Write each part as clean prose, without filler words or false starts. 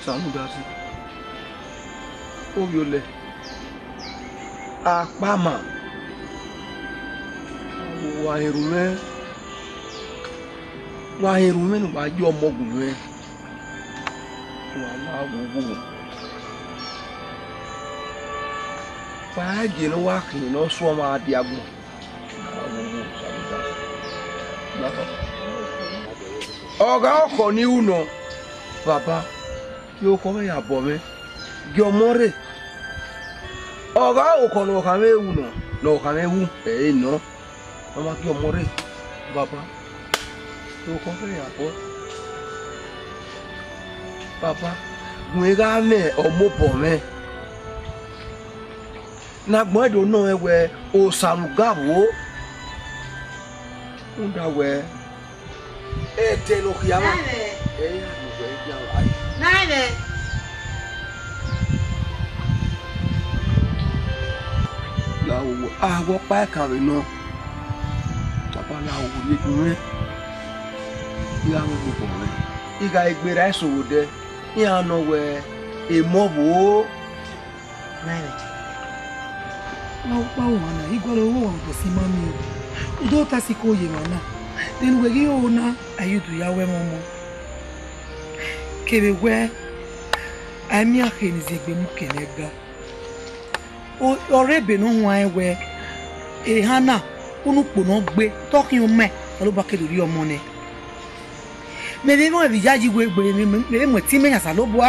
Samudasi. Oh, you Akpama. Wahirume. Wahirume no ba jo mogunwe. Wala gugu. Fa je no wa kin no so ma diago. Oga oko ni uno. Papa, yo come ya bome. Yo more. Oga oko no kame uno. No kame u. No. Mama yo more. Papa. Yo come ya bo. Papa, mwega me omo bome. Na gbodo no ewe o samugabo. Unda we. Ete no kiyama. Nine. La wo awo pa kan re no. Papa la wo ye kun. Ya wo ko re. Iga egbera so wo de. Ya no we e mo bo. Nine. Na pa wana igolo wo ko si mami. Udo ta si ko ye wana. Den we gi ona ayudu ya we momo. Kebe we ami akheni zegbe mu kenega. O orebe no hu an we e hana unu po no gbe tokin o me lo ba ke lori omo ne. Me be mo bi jaji gbe gbe me mo ti me yan sa lo bo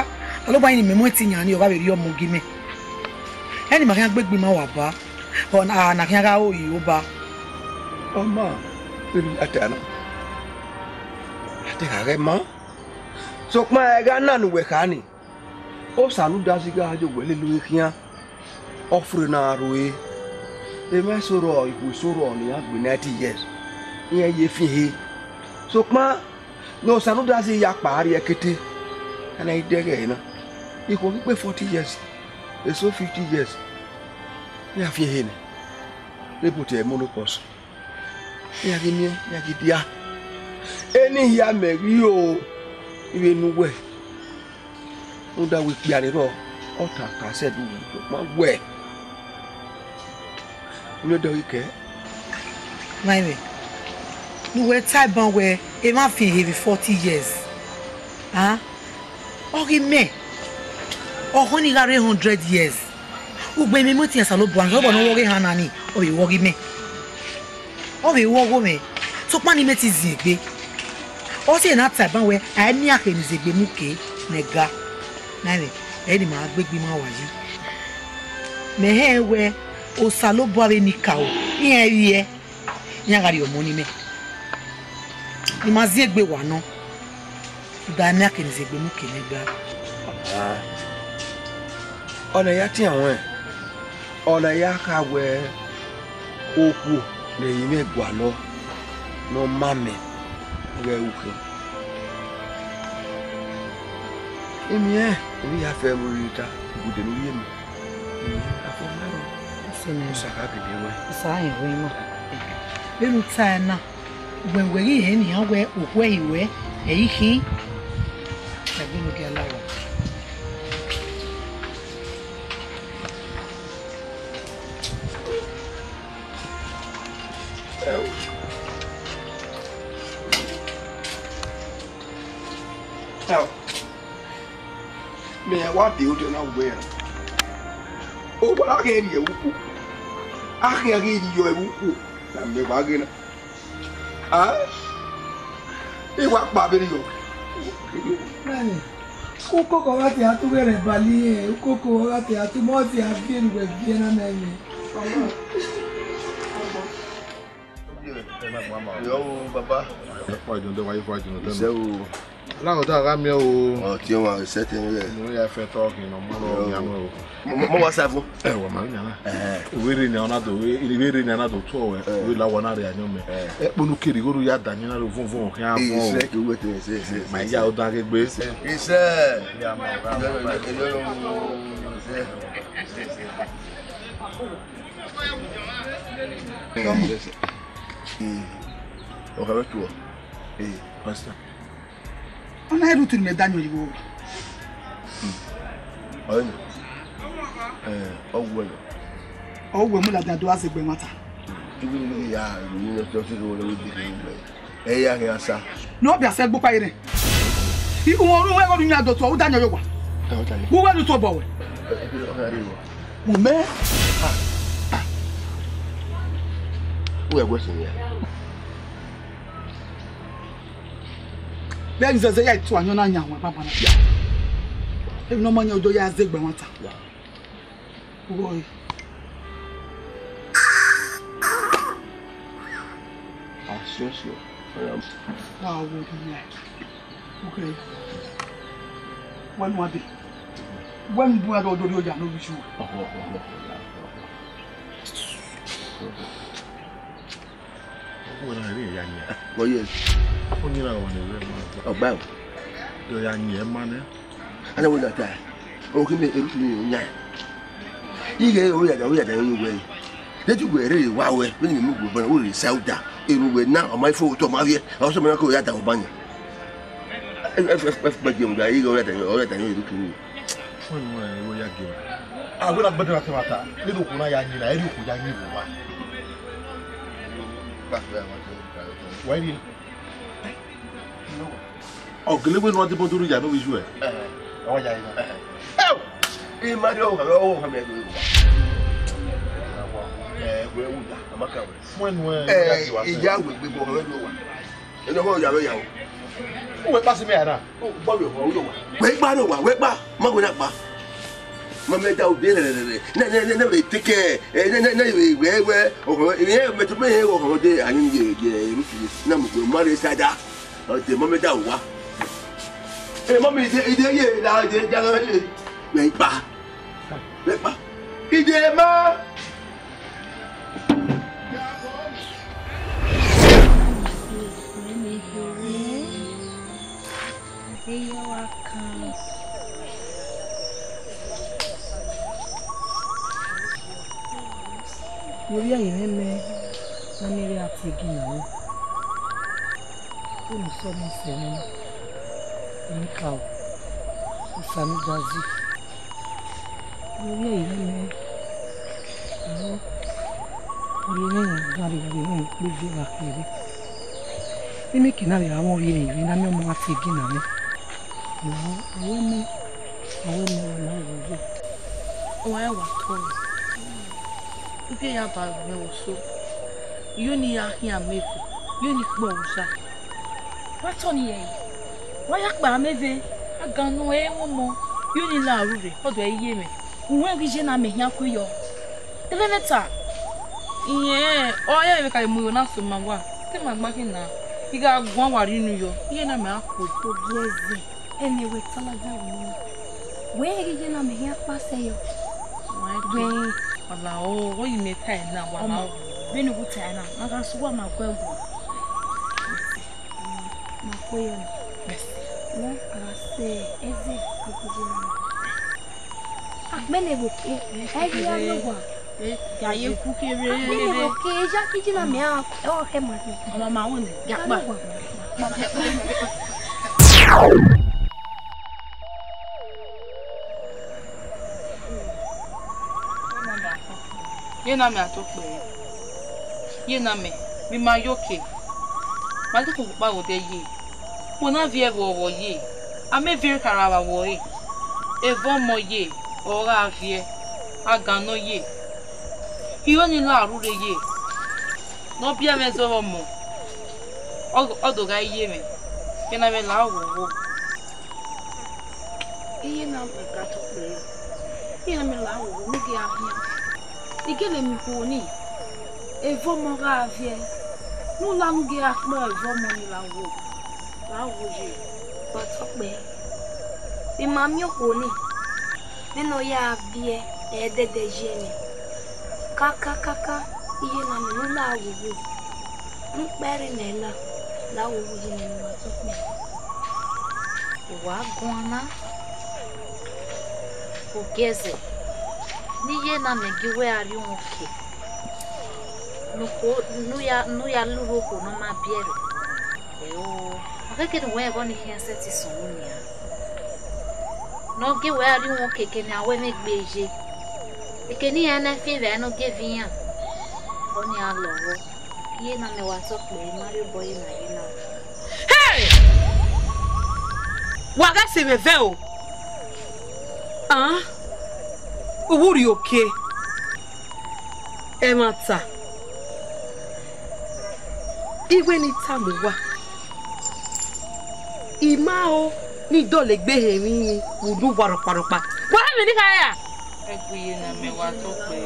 ni me mo ti yan ni o ba be ri omo gi me. Eni ma kan gbegbe ma wa ba. On na kan ga o yi o ba. Mama, atana. Atana ma. So ma ga na nu we khani. O sanu dasi ga jo wele lu kian. Ofre na roe. E me soro ibu soro ni agbe 90 years. Iyan ye fi he. So ma no sanu dasi ya pari ekete. Ana idege na. Iko pe 40 years. E so 50 years. Ya fi he ni. Repute monopause. Ya gini ya gidia. Eni ya meri o. Iwe nuwe. Unda we piani ro. Ota ka se du ma we. No do ike. Maiwe. Nuwe type ban we e ma fi heavy 40 years. Ah? Ori me. O ni gare 100 years. Ugbe mi mo ti asalo bo an so bo no wori hanani. O be wori me. O be wo me. So pani me ti zigbe. O se na type ban we a ni akheni zegbe mu ke nega. Naiwe. Eni ma gbegbe ma wa yi. Me he we o salo bo ave ni ka o. Iyen ri e. Yan gari omo ni me. Ni ma zegbe wa no. Da ni akheni zegbe mu ke nega. Ah. Ona ya ti awon e. Ona ya ka we oku le yin me gwa lo. No mame. We uku. Emi ya fe mo rita gude no yemi. Afo maro. Sene Saka gede we. sa yin we mo. Lenu ta na. When we ri eni an we oku iwe eyi ki. Egbe no ge alawo. Now, me what do you know where? Oh, but I can't hear you. I can't hear you. I'm the bargain. Ah, you want Babylon? Nani? Uko ko wati atu gere bali e, uko ko wati atu moti afien we biena nani. Yo, Baba. Why don't why you So, Lang ta ga mi o. oh, ti o ma setting here. No ya fe talking no mo ya mo. Mo wa safu. Wa ma nya na. We ri ni ona do we ri ni ona do to we la wona re anyo me. E ponu kiri go ya danyi na lo funfun o kan fun. Ise ki we te se. Ma ya o da ke gbe. Ise. Ya ma ra. O ka tu. Pastor. Ona edu tu me danyo yibo. Oh, women like that do as a matter. No, be a said book. You won't know when you are the told than your one. Who are you to bow? Woman, we are waiting here. There is a say to an young papa. If no money, do you as the matter? Boy. Sure. Wow, okay. When one day. When we are all doing your no issue. Oh, yes. About the young man. I know that guy. Oh, give me a you get away anyway. Let you wear really wow when you move, but only sell that. It will now on my photo, my year. Also, I go out of Banya. But you go at you look me. I would have better at matter. Little Kunaya, I do for young people. Why did oh, Gilligan want to go to the Yano issue? Oh, in my own, when young will be born in the whole yellow. Who passed me? Wake back, Magunapa. Mamma down dinner, never take care, and where, or met me over there, and you number Marie Sada, or the moment down. Hey, Mommy, wake back. Idema. Maybe I remember na mere ategi na. Unu so mo se mo. Ni kawo. Usami gazi. Maybe I remember. No. Oyene gari no live la kiri. Emi kinale awon ri eyi na mi mo ategi na mi. No, awon na wo. Oya wa to. Ipe ya ba me oso. Yo ni ya hin amefu. Yo ni po osa. Wa to ni yen. Wa ya pa ameve. Aganu e won mo. Yo ni la rure. Odo eye me. Nwe ri je na me hian ko yo. Elementa. Iye, oya me ka mu yo na so ma wa. Te ma gba kin na. Iga gwan wa ri nu yo. Iye na me akọ to blessing. Anyway, tell us that where ri je na me hian pa se yo. When Wala oh, what you make time now? Wala. Beni buta na. Maka suwa makwego. Makoyo. Yes. No, ase eze akujina. Akmene boke. Eji ya lowa. Ya ye kukere. Akmene boke eja kijina me a o he ma. Mama won. Ya pa. Ye na me atokpe. Ye na me mi ma yoke. Ma ti ko pa wo de ye. Mo na vie wo ye. Ame vie karawa wo e. Evo mo ye, ora vie. Agano ye. Iyo ni la rure ye. No bia me zo mo. Odo ga ye me. Ye na me la wo. Iye na me ka tokpe. Iye na me la wo ni ge ahia. Igele mi ko ni evo mo ga vie nu la nu ge akpo evo mo ni la wo je ba tokpe bi ma mi ko ni nínú ya vie e dede je ni kaka iye na mi nu la wo nu pere na la wo je ni ma tokpe wa gona o geze niye na megiwe ari unke no ya luro ko no ma biere o akeke no we go ni hian seti sonia No give where you won't kick in our make beige. The Kenyan and fever no give in. Only our lover. Ye no me was of play, Mario boy, you know. Hey! What that's a veil? Huh? Who are you okay? Emata. Iwe ni tamuwa. Imao ni dole gbe mi wudu waroparopa. Wa me ni kaya. Egbuye na me wa to pe.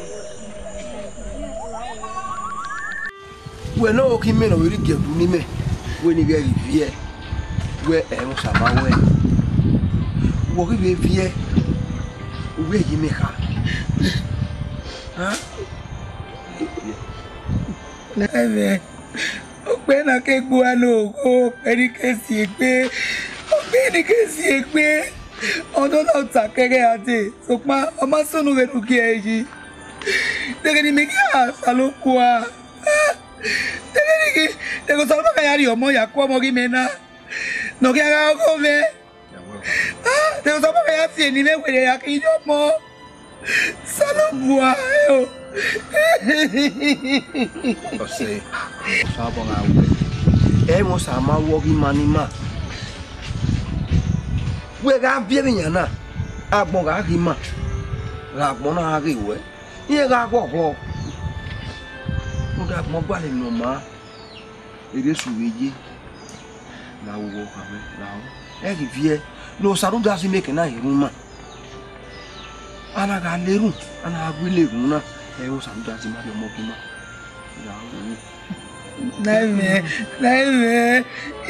We no ki me no we get du ni me. We ni get vie. We e mo sama we. Wo ki be vie. We yi me ka. Huh? Lẹ́ẹ̀mẹ́ ó pẹ́ náà kégbó wa ló ó pẹ́ ní kẹ́sì ègbé ó pẹ́ ní kẹ́sì ègbé ọdún náà ta kẹ́kẹ́ àti sọpá ọmọ sọ́nù rẹ̀ dùkì ẹ̀ yìí tẹ́kẹ́ ní mi kí àṣà ló kú wa tẹ́kẹ́ ní kí tẹ́kẹ́ sọ́nù bá kẹ́yà rí ọmọ yà kú ọmọ rí mi náà nọ̀kí ara ọkọ mẹ́ tẹ́kẹ́ sọ́nù bá kẹ́yà sí ẹni mẹ́wẹ̀ẹ́ yà kí ijọ́ mọ́ sọ́nù bù wa ẹ̀ o. Ose sabo nga we e mo sama wogi manima we ga bie bi yana agbon ga ki ma la gbon na ri we ye ga gbo ho mo ga mo gba le no ma ere suweje la wo ka me la o e ki vie no saru da si make na irun ma ana ga leru ana agwile gun na e o saru da si ma le mo ki ma la o Nẹ́ẹ̀mẹ́,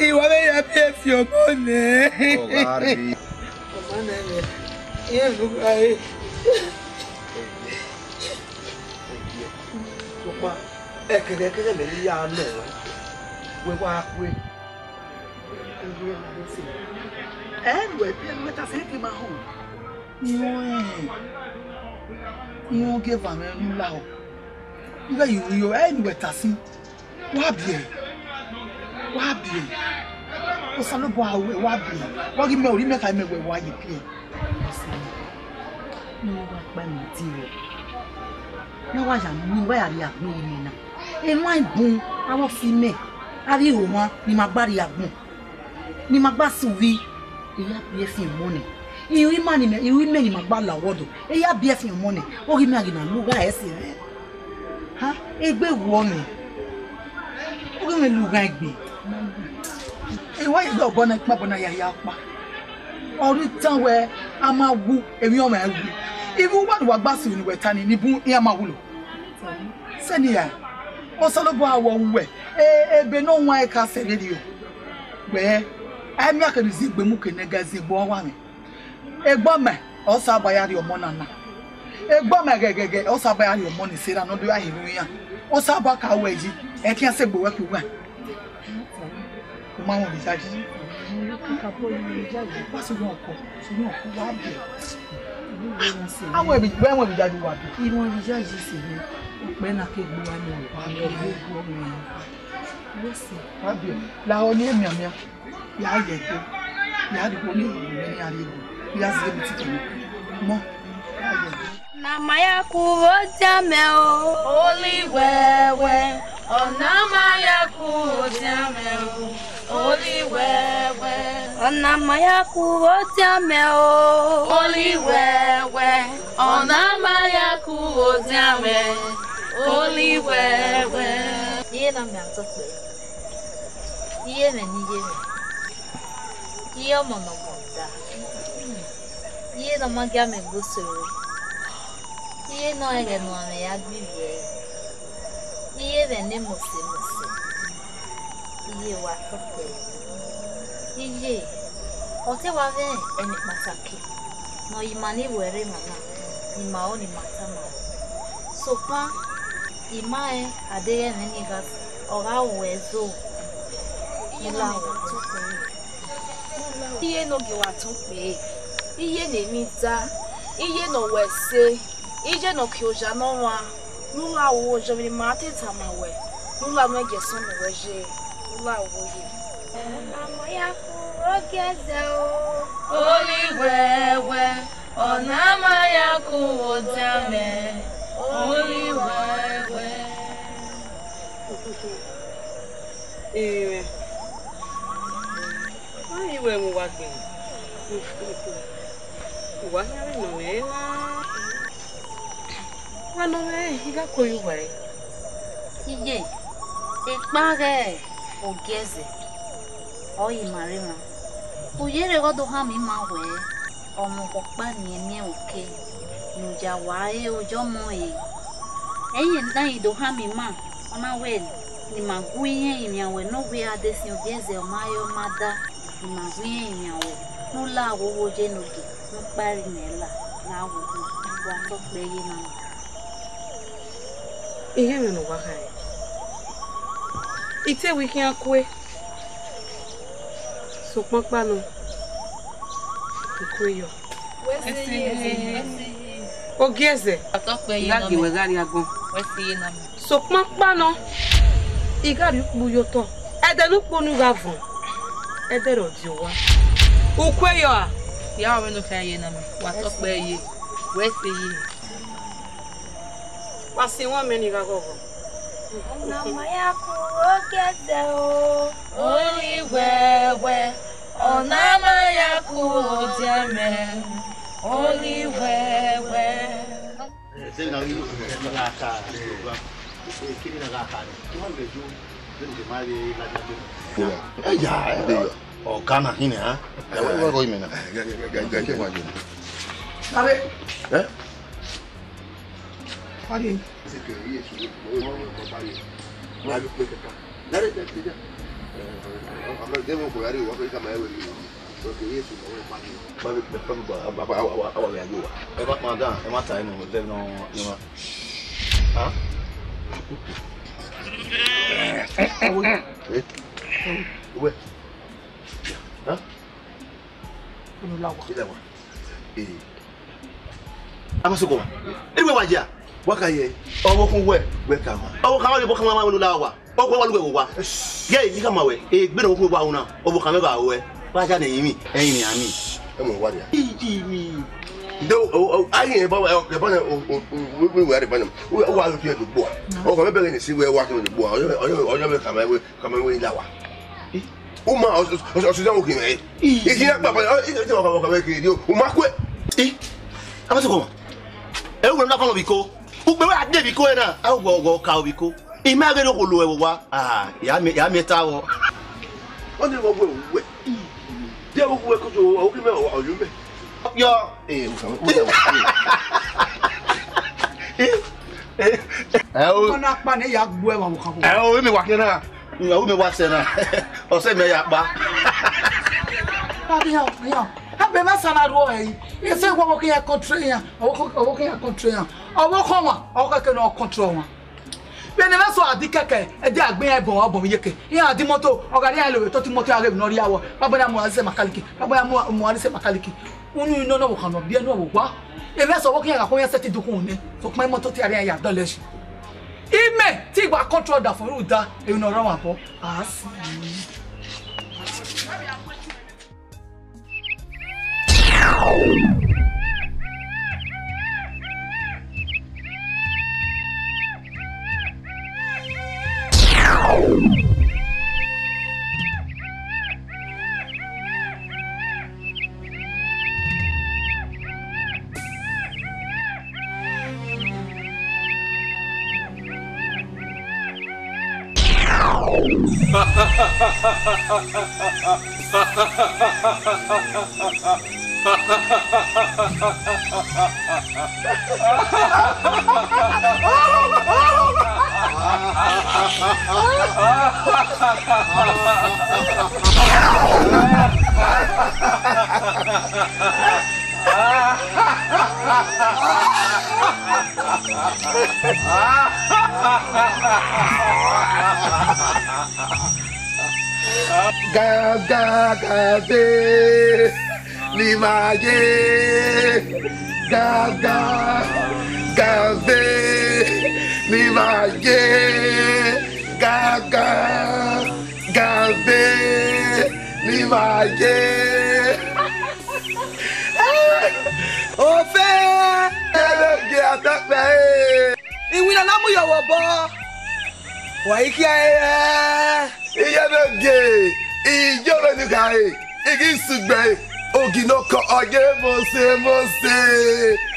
ìwọ bẹ́ẹ̀ yà bí ẹ̀fì ọmọ nẹ́. Ọ̀gáàrí. Ọmọ nẹ́ẹ̀mẹ́, ìyẹn ló gbà yé. Ọ̀pá ẹ̀kẹ̀kẹ̀kẹ̀ lè ní yá náà wẹ́ wá pé. Ẹ̀ẹ́dùwẹ̀ bí ẹni mẹ́ta fẹ́ kí n máa hàn. Ìwọ̀n gẹ́fà mẹ́rin ńlá o. Nígbà yìí ẹ̀ẹ́dùwẹ̀ tà sí. Wabie o sanu bo awe wabie wagi me ori me ka me we wa ye pie No wa pa mi ti o. Na wa ya mi wa ya ri agbon mi na. E wa ibun awon fi me. Ari o won ni ma gba ri agbon. Ni ma gba suwi. E ya bi e fi money. Iwi mani me iwi me ni ma gba lawodo. E ya bi e fi money. Ori me agi na lu ga e si re. Ha? Egbe wo ni. Oge me lu ga egbe. Ìwọ ìgbà ọ̀bọ̀nà ìpapọ̀nà yàyà pa ọdún tán wẹ a máa wú èmi ọmọ ẹ wú ibi wọ́n wà gbà sí ìwẹ̀ ta ni níbú ní a máa wúlò sẹ́ni ẹ̀ wọ́n sọ́lọ́bọ̀ àwọ̀ wẹ̀ ebe náà wọ́n ẹ̀ka sẹ̀lẹ̀ ni o wẹ̀ ẹ̀mí àkàdé sí ìgbémú kẹ̀nẹ́gà sí ìgbọ́ wà mí ẹgbọ́ mẹ́ ọ̀sán àbáyárí ọmọ nànà ẹgbọ́ mẹ́ gẹ́gẹ́gẹ́ ọ̀sán àbáyárí ọmọ ní sẹ́ra náà lóyún àhìrú yàn ọ̀sán àbákàwọ̀ ẹ̀jì ẹ̀kí ẹ̀sẹ̀ gbòwẹ́kì wẹ̀ máa wọn lè jáde wá sí wọn kọ wá bẹ àwọn ẹbí bẹ́ẹ̀ wọn lè jáde wà bẹ. Ìwọ̀n lè jáde sí ni ọ̀pẹ́ náà kégbó wa ní ọ̀pá ẹgbẹ́ ọmọ yẹn. Wá bẹ làwọn ní èmi àmì yà á yẹ pé yà á dìbò ní ìlú ní àlejò yà á sì débi títì mọ́ yà á yẹ pé. Na maya kuvotiame o oli wewe ona maya kuvotiame o oli wewe ona maya kuvotiame o oli wewe ona maya kuvotiame oli wewe Iye na me atokpe. Iye me ni iye me. Iye omo no monda. Iye na magia me gosoro. Iye no ege no ame ya gbiwe. Iye be ne mose. Iye wa tope. Iye ote wa ve eni pataki. No imani were mama. Ima o ni matama. So pa imae adeye meni gas ora wezo. Ila wa tope. iye no gi wa tun pe iye ne mi da iye no wese ije no ki oja no wa nula wo ojo mi ma teta ma we nula no ge so no weje nula wo ye Amoya ku ogeze o Oli wewe onama ya kuotame Oli wewe Ai we mu wake. Wa nyare no we na. Wa no we higa koyu we. Iye. Ekpage ogeze. Oyi marima. Uyere godo ha mi ma we. Omo kokpa ni emi oke. Nuja wae ojo mo e. Eyin na ido ha mi ma. Ona we ni maguye imiawe no we adesi ogeze omayo mada. Ni maguye imiawe. No la wo je no ge. No pari nela. Na wo wa to pe yi na. Ihe me no wa hai. Ite we kian kwe. So papa no. Ikoyo. Ogeze. Atokpe yi Gagi we gari agon. Wesi yi na mi. So papa no. Igari kpu yo to. Ede nu kpu nu gavun. Ede ro di wa. Ukweyo a. Ya we no fa yi na mi. Watokpe yi. Wesi yi. Pasi won me ni gagogo. Onama ya kuogeze o. Oli wewe onama ya kuotame Oli wewe Kana hine ha? Wako imena. Gaje kwa juu. Abe. Eh? Fari. Amasoko. Ewe waja. Wakaye. Owo kun we kama. Owo kama le bo kama ma lula wa. Owo wa luwe wa. Ye ni kama we. Gbe no kun wa una. Owo kama ga we. Wa ja na yimi. Eyin ni ami. E mo wa dia. Iji mi. Do ayin e ba na we we are ba na. Wa lu fi do bo. O ko me bere ni si we wa ki do bo. Oyo me kama we la wa. O ma o so ja o ki me. Iji na pa pa. Iji wa ka we ki o ma kwe. Amasoko. E wo na fa biko. Ugbe wa de biko na. A go ka biko. Image no ko lo e wa. Ya me ta wo. O ni wo we. De wo ko so o ki me o yu me. Yo, O na pa ne ya gbo e wa wo kan. o mi wa kena. O mi wa se na. O se me ya pa. Abi ya. Abe ma sana ro e. E se wo ke ya control ya. O ke ya control ya. O ko wa. O ka ke no control wa. Be ne ma so adi keke e de agbe e bon obon yeke. Ya adi moto o ga ri alo to ti moto are no ri awo. Baba na mo ase makaliki. Baba ya mo ase makaliki. Unu no wo kan no bi enu wo wa. E me so wo ke ya ko ya set dokun ni. So pa moto ti are ya don leshi. Ime ti gba control da for ru da e no ran wa po. Asi. Gabe ni maje gabe ni maje gabe ni maje na mu yo wo bo. Wa iki aye. Iya no ge. Ijo lo ni kai. Igi sugbe. Ogi no ko oje mo se.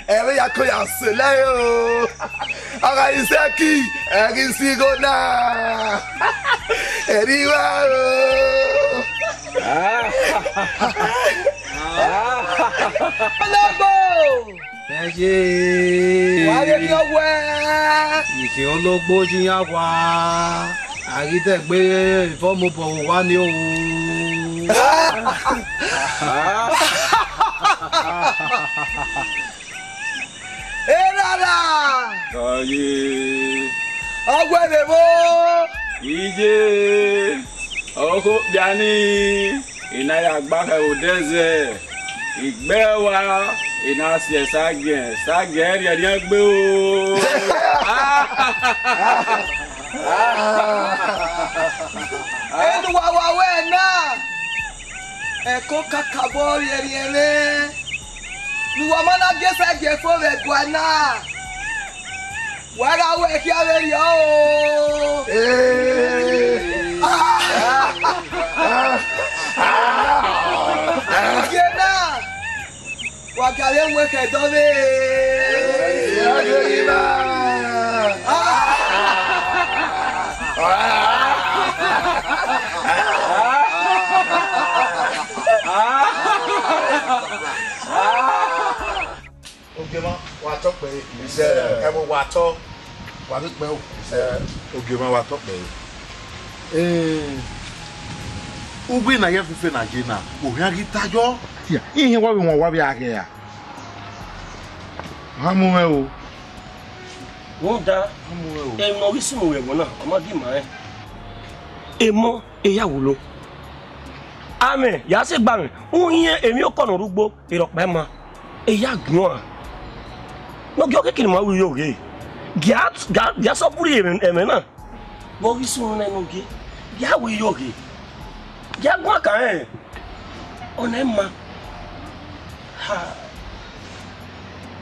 Ere ya ko ya se le o. Aga iseki, egi sigo na. Eri wa o. Ologbo. Eje. Wa ye mi owe. Ike ologbo jiyan wa. Àrídẹ́gbé ìfọ́mọ̀bọ̀ wá ní òun. Erara! Kọ́yé. Ọgbẹ́ni mo. Ìjé. Ọkọ̀ bíání. Ìnáyà gbákẹ́ òdẹ́zẹ̀. Ìgbẹ́ wa. Iná sí ẹ̀ ságẹ̀ ẹ̀rí ẹ̀rí ẹgbẹ́ o. Enu wa we na. Eko kakabo yeriere. Luwa mana gesa gefo we gwana. Wara we ki averi o. Gena. Wa gale we ke dove. Ogema wa to pe ise e mo wa to wa bi pe o ogema wa to pe ugbe na ye fefe na je na ohia gi tajo ihe wa bi won wa bi age ya ha mu me o wọ́n dá ẹ̀mọ́ orísun rẹ̀ wọ́n náà ọmọdé máa ń ẹ̀mọ́ ìyàwó ló àmì yà á sì gbà mí ń yẹn èmi ó kọ̀nà rúgbó ìrọ̀pẹ́ mọ́ ẹ̀yà gbọ́n à lọ́gẹ́ kékeré máa wúyọ̀ rẹ̀ gíà sọ́búrì ẹ̀mẹ́ náà wọ́n orísun rẹ̀ lọ́gẹ́ gíà wúyọ̀ rẹ̀ gíà gbọ́n kàn ẹ̀ ọ̀nà ẹ̀ máa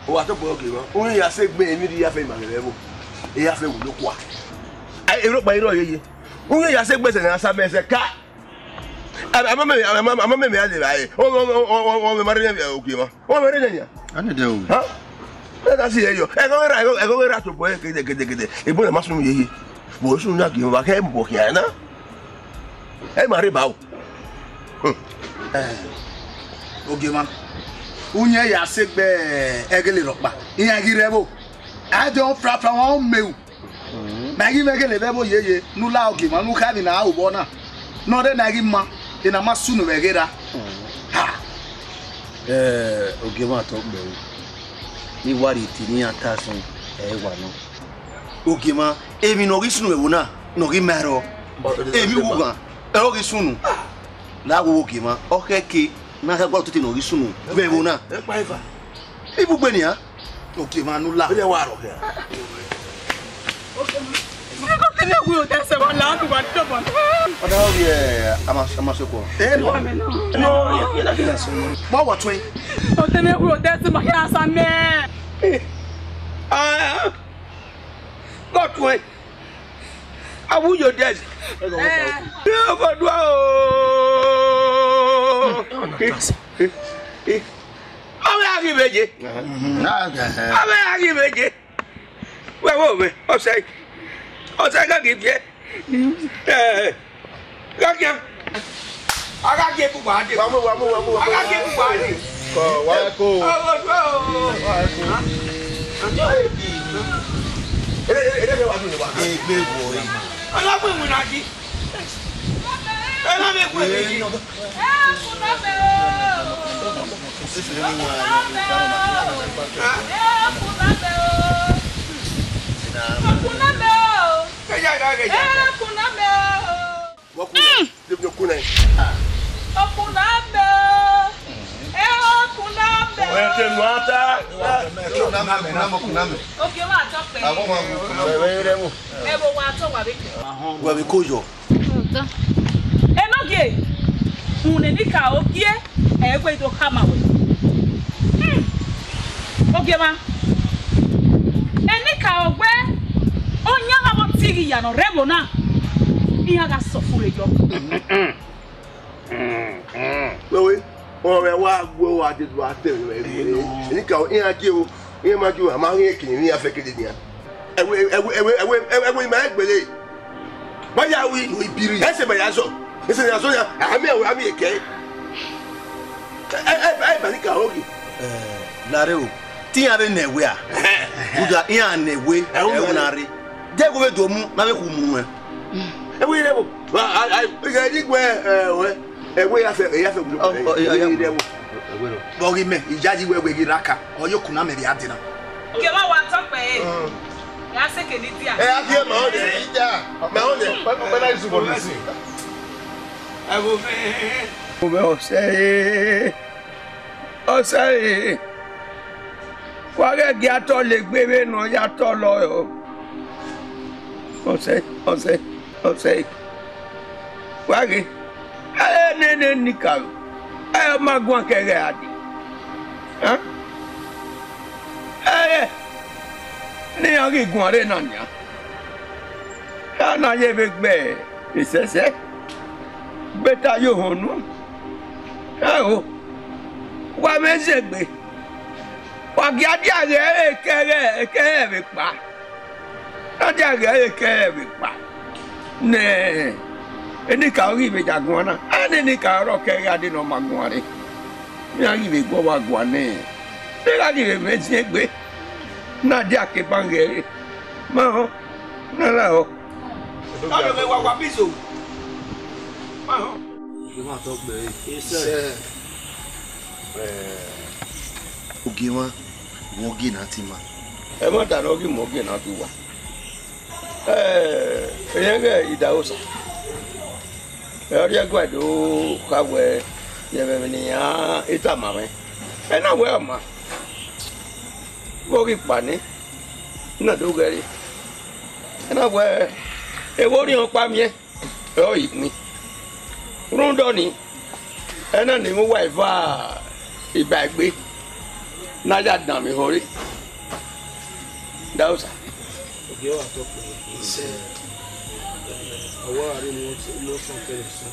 o wa to po oge mo o ya se gbe emi ri ya fe ma le mo e ya fe wu lo kwa ai ero pa iro yeye o ya se gbe se na sa me se ka ama me ya le bai o me mari ya oge mo o me re nya ani de o ha e da si ye yo e go ra to bo e gede e bo na masu yeye bo su nya ki mo ba ke mo ki ana e mari ba o oge ma unye ya segbe egele ropa iya girebo ajo fra won meu na gi megele bebo yeye nula oge ma nu kadi na awubo na no de na gi ma ina masunu megera ha oge ma to gbe ni wari ti ni atasun wa no oge ma emi no gi sunu ewo na no gi mero emi wu gan e o gi sunu la wo oge ma o keke na ka gbo to ti no ri sunu be wo na e pa ifa ibu gbe ni ha oge ma nu la o le wa ro ke ko te me wi o te se won la ko ba to bon o da o ye ama so ko no ye na kila so mo wa twin o te me wi o te se ma ya sa me Go to it. Awu your desk. No go do Ame agi meje. Ame agi meje. Wo me, o say ka give ye. Ka kia. Aga ke bu ba de. Wa mo. Aga ke bu ba de. Ko wa ko. Ele wa ni wa. egbe wo yi Ala pe mu na ki. Ela me ku meji. wa bi ko yo Enoge, unenika okie, egwe to kamawe. Oge ma. Enika ogwe, igi ya no rebo na. Iya ga sofure jo. Wewe, o wa gbo wa de do ate we. Ni ka o iya ki o, iya ma ju ama yin kin ni afeke de ni. Ewe ma egbele. Ba ya wi ibiri. Ese ba ya so. Ese ya so ya, ami eke. Ba ni ka ogi. Lare o. Ti ya be newe a. Buda iya newe e unare. Je go be do mu na be ku mu e. Ewe rebo. Ga ni gbe ewe ya fe gulu. Ewe rebo. Bogi me ijaji wewe gi raka. Oyo kuna me bi adina. Ke ma wa tan pe. Ya se ke ni dia. Ake ma o de ija. Ma o de. Pa na isu bo nisi. Abo me. O me o se. Wa ge gi ato le gbere no ya to lo yo. O se. Wa ge. Ne ni ka. Ayo ma gwan kere adi. Hein? Ni agi gwan re na nya. Na ye be gbe. Isese. Beta yo honu. O. Wa me se gbe. Wa gi adi age kere be pa. Adi age kere be pa. Ne. Eni ka ori be jagun na. Ani ka ro kere adi no magun re. Mi agi be gbo wa gwan ne. Be agi be me se gbe. Na dia ke bangere. Ma ho. Na la ho. Ado me wa biso. Ma ho. Ma to gbe. Ise. Ogi wa. Wogi na ti ma. E mo ta no gi mo gi na tu wa. Eyenge idaosa. Eri agwado kawe yebe ni ya itama me. E na we ma. Wogi pani. Na do gari. E na we e wo ri on pa mi e. O ipin. Rundo ni. E na ni mo wa ifa ibagbe. Na ja dan mi hori. Daosa. Oge wa to pe. Se awa ari mo so kere so.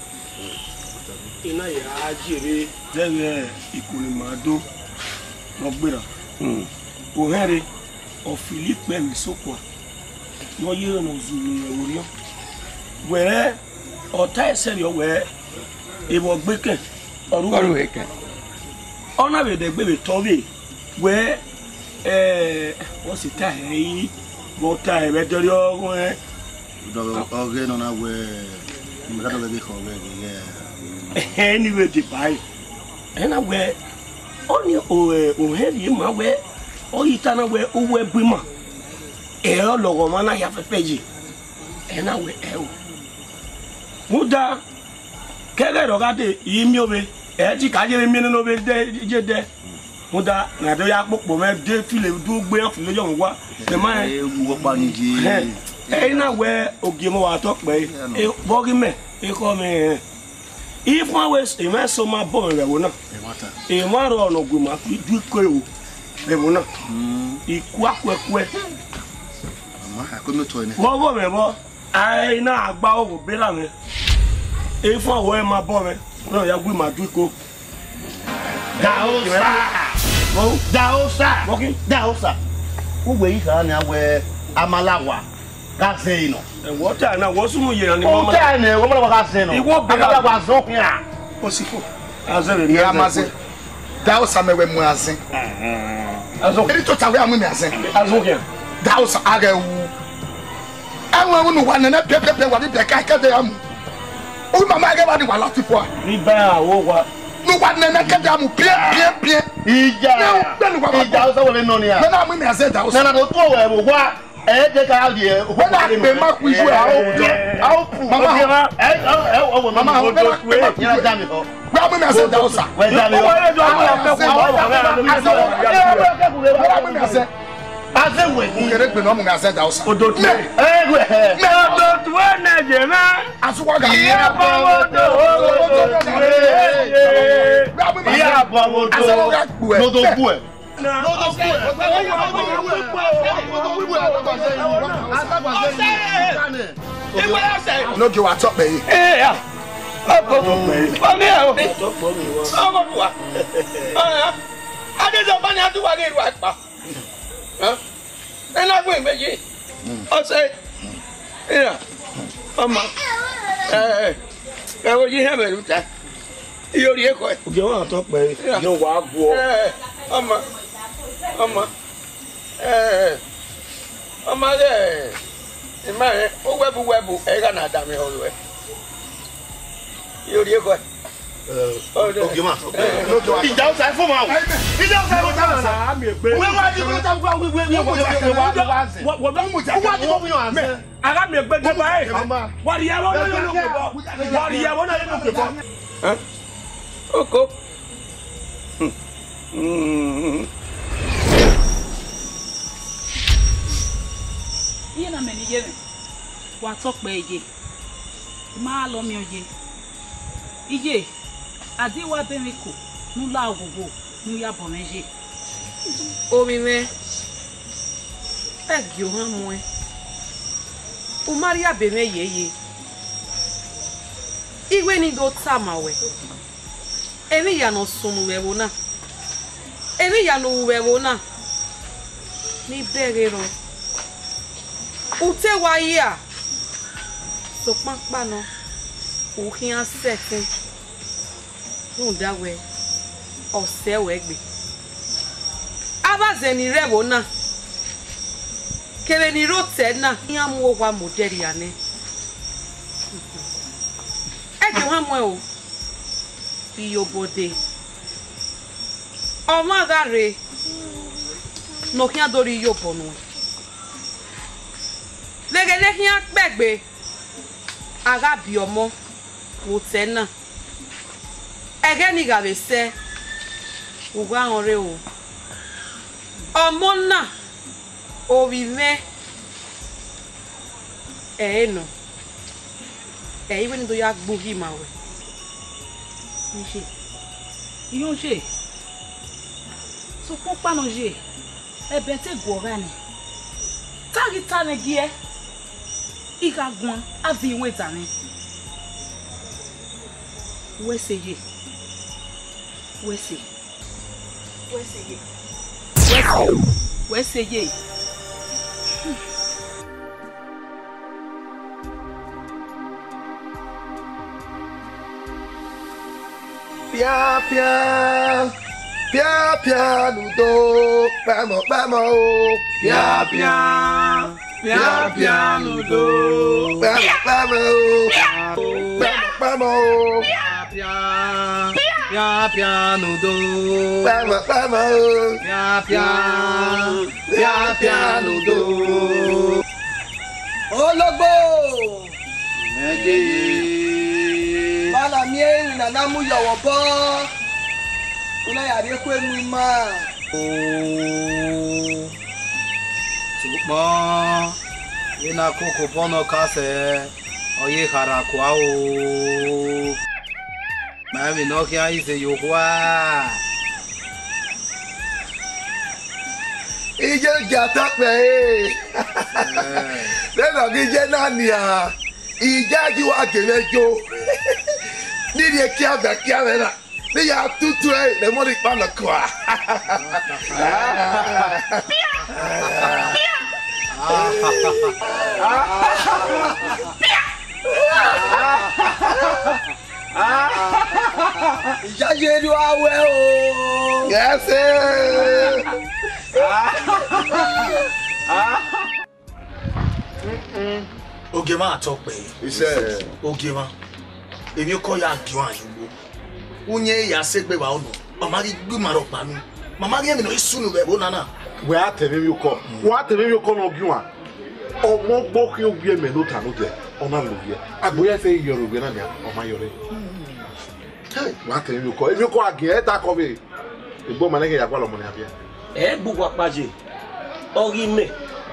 Ina ya ajire dere ikuri mado mo gbera. O here o Philippe mi sokwa. Mo yire no zulu ori o. Were o ta eseri o we ebo gbeke oru eke. Ona be de gbe to be we wọ́n sì ta ẹ̀yìn wọ́n ta ẹ̀rẹ́ dọ́rí ọ̀rọ̀ ẹ̀. Ọ̀gẹ́ náà wẹ̀ ìmọ̀lá tó bẹ̀ kọ̀ wẹ̀ gẹ́gẹ́. Ẹni wẹ̀ di báyìí ẹ̀ náà wẹ̀ ọ ní òhẹ́ yìí máa wẹ̀ ọ yìí tá náà wẹ̀ owó ẹbí mọ̀ ẹ̀rọ lọ̀rọ̀ máa náà yà fẹ́fẹ́ yìí ẹ̀ náà wẹ̀ ẹ̀ o. Mo da kẹ́rẹ́ ìrọ̀gádé yìí mi ò bẹ ẹ̀ ti ká yẹ mi nínú bẹ jẹ́ dẹ́. Muda na do ya popo me de file du gbe file yo wa e ma e wo pa ni ji e na we ogi mo wa to pe e bogi me e ko me if one way e ma so ma bon re wo na e ma ro no gbe ma fi du ko o e wo na iku akwekwe ma ko mi to ni mo bo me bo ai na agba o be la me e fun wo e ma bo me no ya gbe ma du ko Daosa. Ugbe iha na we amalawa. Ka se ino. E water na wo sumu ye ni mama. O na wo mala ka se no. Iwo be la wa so ya. Osifo. Azere mi amaze. Daosa mewe mu azen. Azo. Eri to tawe amu mi azen. Azo ke. Daosa agawu. Anwa unu wa na pepepe wa bi ka ka de amu. O mama aga wa ni wa latifo. Ni ba wo wa. No one na kada mu pie. Ija. Ija o so we no ni a. Na mu mi azen Daosa. Na do to we wo wa. Je ka ali e. O na be ma ku isu a o mama. Mama o do ku e. Ina da mi ho. Gba mu mi azen Daosa. We da mi ho. Mu mi azen. Azewe ukere gbe no mu azen Daosa. Odotu. Egwe. Na odotu na je na. Asuwa ga. Ya bawodo. Ya bawodo. Azewo ga gbu e. Lodo gbu e. No, No go at up me. Yeah. Come here. I did not want to get right. Huh? And I went with you. I say, yeah. Mama. I will you have it. You're the echo. You want to talk, baby? No, what? Mama. Mama, there. Man, web, I got not damn it all the way. You're the echo. Okay, ma. He's outside for now. He's outside for now. Where are you going to talk about? What I got me a bed. What do you want to look for? What do you want to look for? Huh? Okay. You know, many years. What's up, baby? Ma, love me, Ije. Adiwa Beniko, Nula Ogo, Nuya Boneje. Omi me. Egg you hamwe. Umaria beme ye. Iwe ni do tamawe. Emi ya no sunu wewona. Emi ya no wewona. Ni berero. Ute wa ya. So pa no. O kian setting. Nda we ose we gbe abaze ni rebo na kele ni rote na yan mu wa moderi ane e je wan mo o IYOBODE o ma gare no kian dori IYOBO nu legele kian gbegbe aga bi omo rote na Egeni gabese ugwa onre o omona ovive no iwe ni do ya gbogi mawe nse iyo nse so popa no je ebe te gora ni tagi tane gie igagun avi iwe tani weseye Pia ludo, vamos, Pia ludo, vamos. Piano do piano do Ologbo meje bala mi na na mu yowo bo una ya re ku enu ma Sukma ina koko bono kase oye harakwa o Mami no kia ise yohwa. Ije gata pe. Lena gije nania. Ija ji wa gemejo. Ni de kia ba kia na. Ni ya tutu e le mo ri pa na kwa. Ìjáyé ló awẹ́ o. Yes. Oge ma atọpe. Iṣẹ́. Oge ma. Èmi kọ́ ya giwan ayogbo. Unye ya segbe wa ono. Mama ri gbe maro pa mi. Mama ri emi no isunu be bo nana. We atemi mi ko. Wo atemi mi ko no giwan. Omo gbo ki ogbe me no ta no de. Ona lo ye. Agboya se yoro gbe na ni o ma yore. Wo atemi mi ko. Emi ko age e ta ko be. Igbo manege ya gwa lo mo ni abia. E gbugbo apaje. Ori me.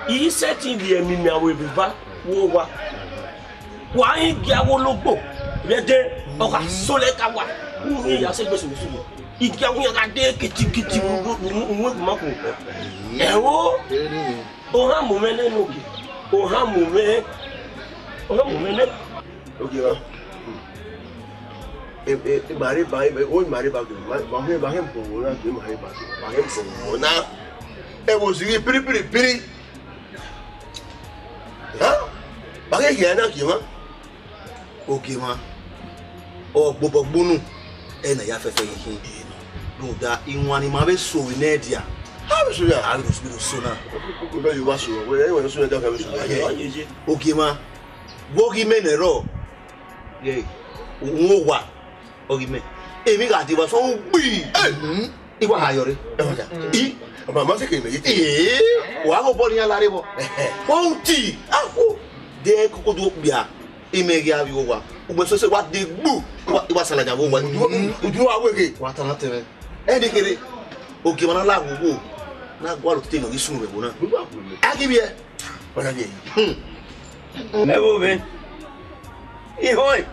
Yi setting the emi mi awe biba wo wa. Wa yin gi awologbo. Rede oka sole ka wa. Uri ya se gbe so so. Igi awun ya ka de kitikiti nwe mako. E wo. O ha mo me lenu oge. O ha mo me Oyo mumene. Okay ba. Mari ba o mari ba ba hem po na ke mari ba. Ba hem po na. E wo sigi piri. Ha? Ba ke ya na ki ma. Okay ma. O gbogbonu e na ya fefe yin. No da inwani ma be so we na dia. Ha be so ya. Ha be so na. Ko do you wa so. We e wa so na da ka be so. Okay ma. Wogi menero. Ye. Nwowa. Ogime. Emi ga ti wa so gbi. Iwa ayore. E wa ja. Mama se ke me yi. Wa go bo ni alare bo. O ti. Ako. De koko do bia. Ime ga bi wo wa. Ugbe so se wa de gbu. Iwa salaja wo wa. Udu wa wege. Wa tan tere. E de kere. Ogime na la wo. Na gwa lo ti no gi sunu be bo na. Agibi e. Wa ja ye. Never been. Ihoi.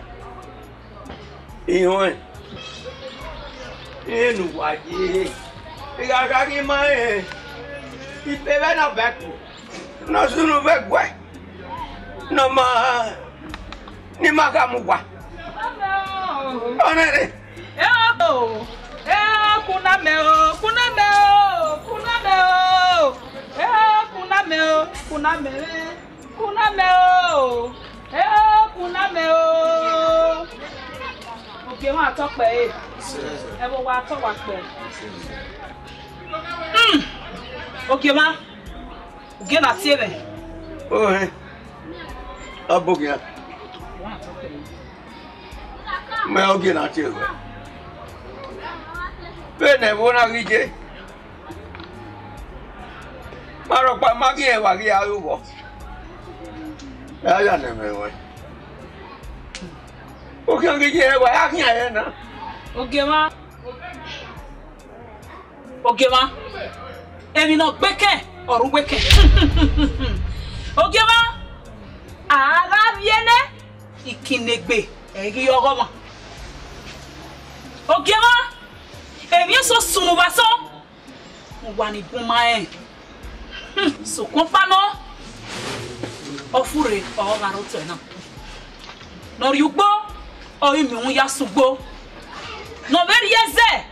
Enu waji. Iga ki mai. Ipe be na beku. Na sunu be gwe. No ma. Ni maka mu gwa. Onere. Kuna meo. Okay, wa talk pe. E bo wa talk wa pe. Okay ma. Okay na tie be. Oh eh. Abogia. Me okay na tie be. Be ne bo na gije. Maro pa magi e wa gi alugo. Ya ne me we. Okay, okay, yeah, why I can't na. Okay, ma. Emi no gbeke oru gbeke. Okay, ma. Ara viene ikinegbe egi ogoma. Okay, ma. Emi so sunu baso. Mo wa ni buma e. So kompano. Ofure o garoto na. No yugbo o mi un ya sugbo no very yeze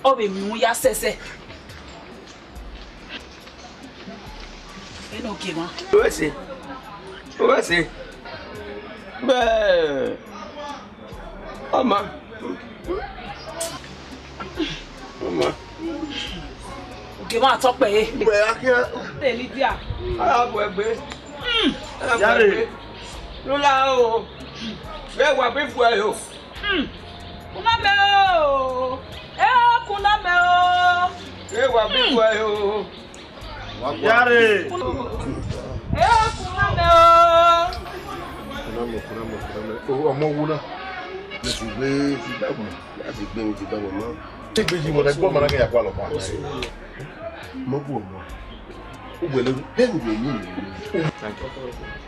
o be mi un ya sese eno ke ma o se be ama ke ma to pe be akia te lidia ara bo egbe yare lula o be wa be fu ayo kuna meo be wa be fu ayo yare kuna meo o mo wuna le su gbe ti dawo láti gbe o ti dawo mo ti gbe ji mo da gbo mara ke ya kwa lo pa mo bu mo o gbele he mi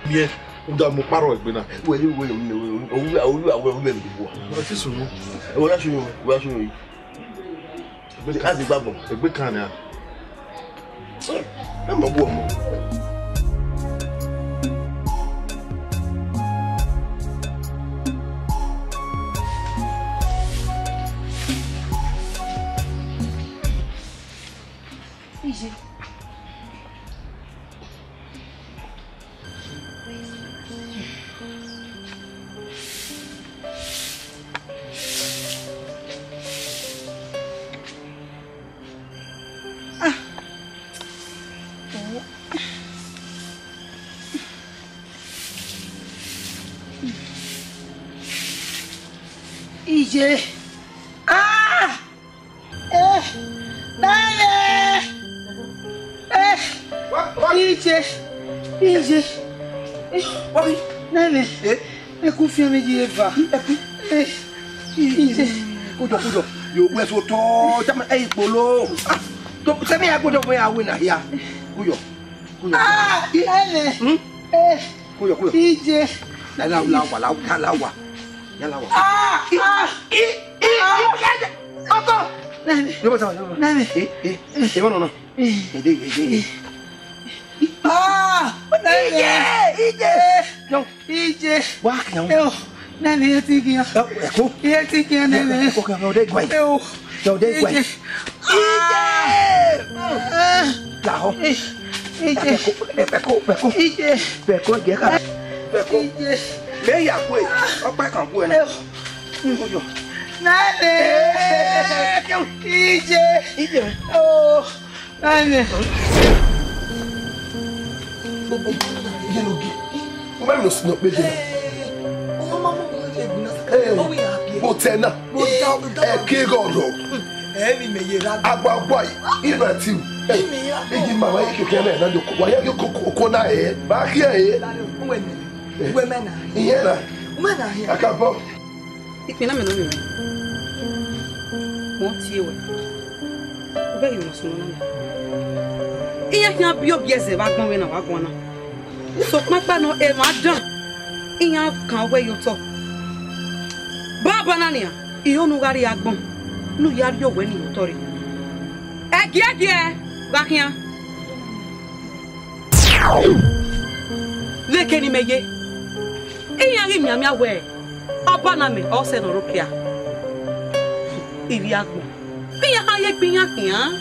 bien o da mo paro egbe na we o le dubo o ti sunu e wo la sunu yi egbe ka ti gbagbo egbe kan ni a e mo bu mo Ije. Ije. Ije. Wari. Nene. E ku fi mi di eva. Ije. Kujo. Yo gbe so to jama ipolo. To se mi agojo bo ya we na ya. Kujo. Nene. Kujo. Ije. La wa. Oko. Nene. Yo ba sa. Nene. No. Ede. Nene. Ije. Yo. Ije. Wa kan. Yo. Nene yeti kia. Eko. Yeti kia nene. Ko kan de gwai. Yo. Yo de gwai. Ije. La ho. Ije. Beko. Ije. Beko ge ka. Beko. Ije. Me ya ku e. Opa kan ku e na. Yo. Nene. Yo. Ije. Ije. Oh. Nene. Mama no sino pe de. Mo tena. Ke goro. Agba ina ti. Igi mama yi keke na do ko. Wa ya ko na ba ki We mena. Iye na. Mena here. Akabo. Ikpina me no me. Mo tie we. Obe yi mo so no na. Iya hia bi obi eze ba gbon we na wa gbon na. So papa no e ma dan. Iya kan we yo to. Baba na ni a. Iyo nu gari agbon. Nu yari yo we ni yo to ri. Ege ba hia. Leke ni meye. Iya ri mi amia we. Oba na me o se no rokia. Iri agbon. Iya ha ye gbin yan.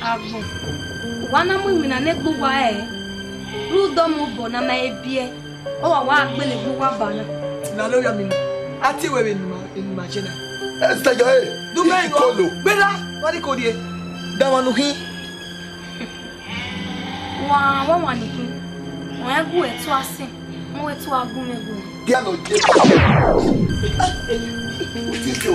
Agbon. Wana mu mi na ne gbogbo Ru do mu bo na ma ebie. O wa agbele gbogbo bana. Na lo ya mi. Ati we in ma chena. Esta yo Du me ngo. Bela, wadi ko die. Da wanu hin. Wa ni kin. Won egu etu ase. Mo etu agun megu. Dia no je. O ti jo.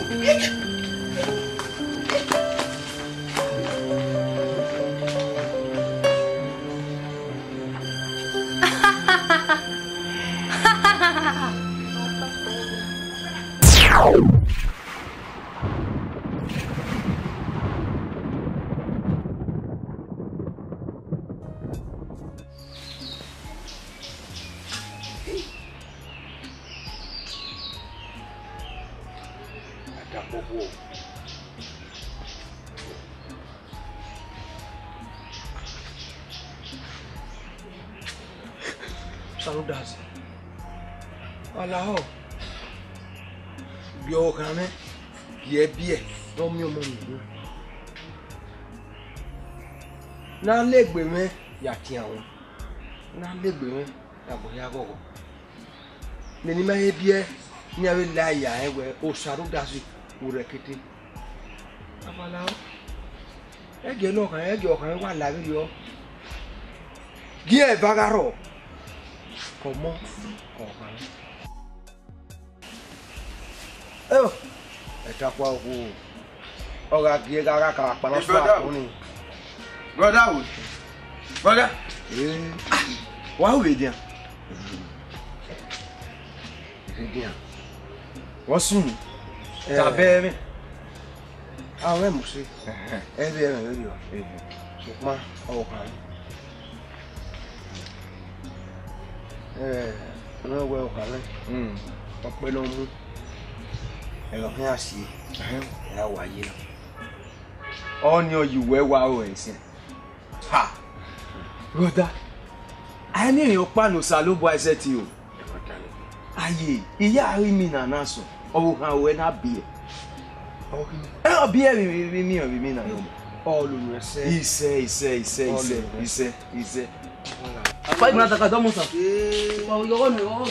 Saludas. Alaho. Bio kame. Ye bie. No mi omo mi. Na legbe me ya ti awon. Na legbe me ya bo ya gogo. Le ni ma ye bie ni awe la ya ewe o saludas o rekete. Abalaho. Ege no kan wa la bi yo. Gie bagaro. Comment oh eta kwa ku oga gie gaga ka pa na so akuni brother wood brother wa we dia wasun ta be awe musi e be yo so ma o kan no we o kan ọpẹ ló mú ẹ̀rọ fún àṣì ẹ̀rọ wáyé lọ ọ ní ọyìnwó ẹwà ọ ẹ̀sìn ha broda ayé ní èèyàn pàánù sá ló bọ ẹsẹ̀ tí o ayé ìyá rí mi nàná sọ ọwọ́ kan ọwọ́ ẹ̀ náà bí ẹ̀ ẹ̀rọ bí ẹ̀ rí mi nàná ọlùmọ̀ iṣẹ́ Five minutes ago, don't move. Oh, you're on your own.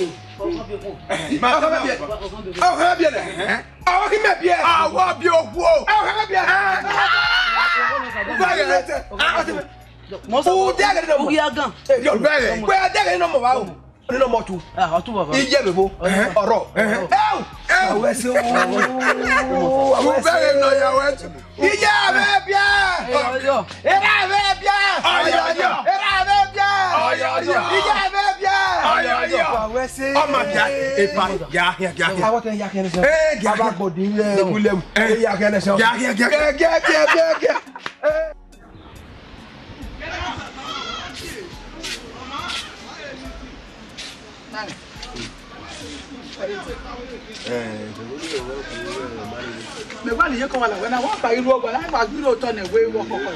Me ba ni ye ko wala we na wa ba iru ogba la ma gbiro to na we wo kokko.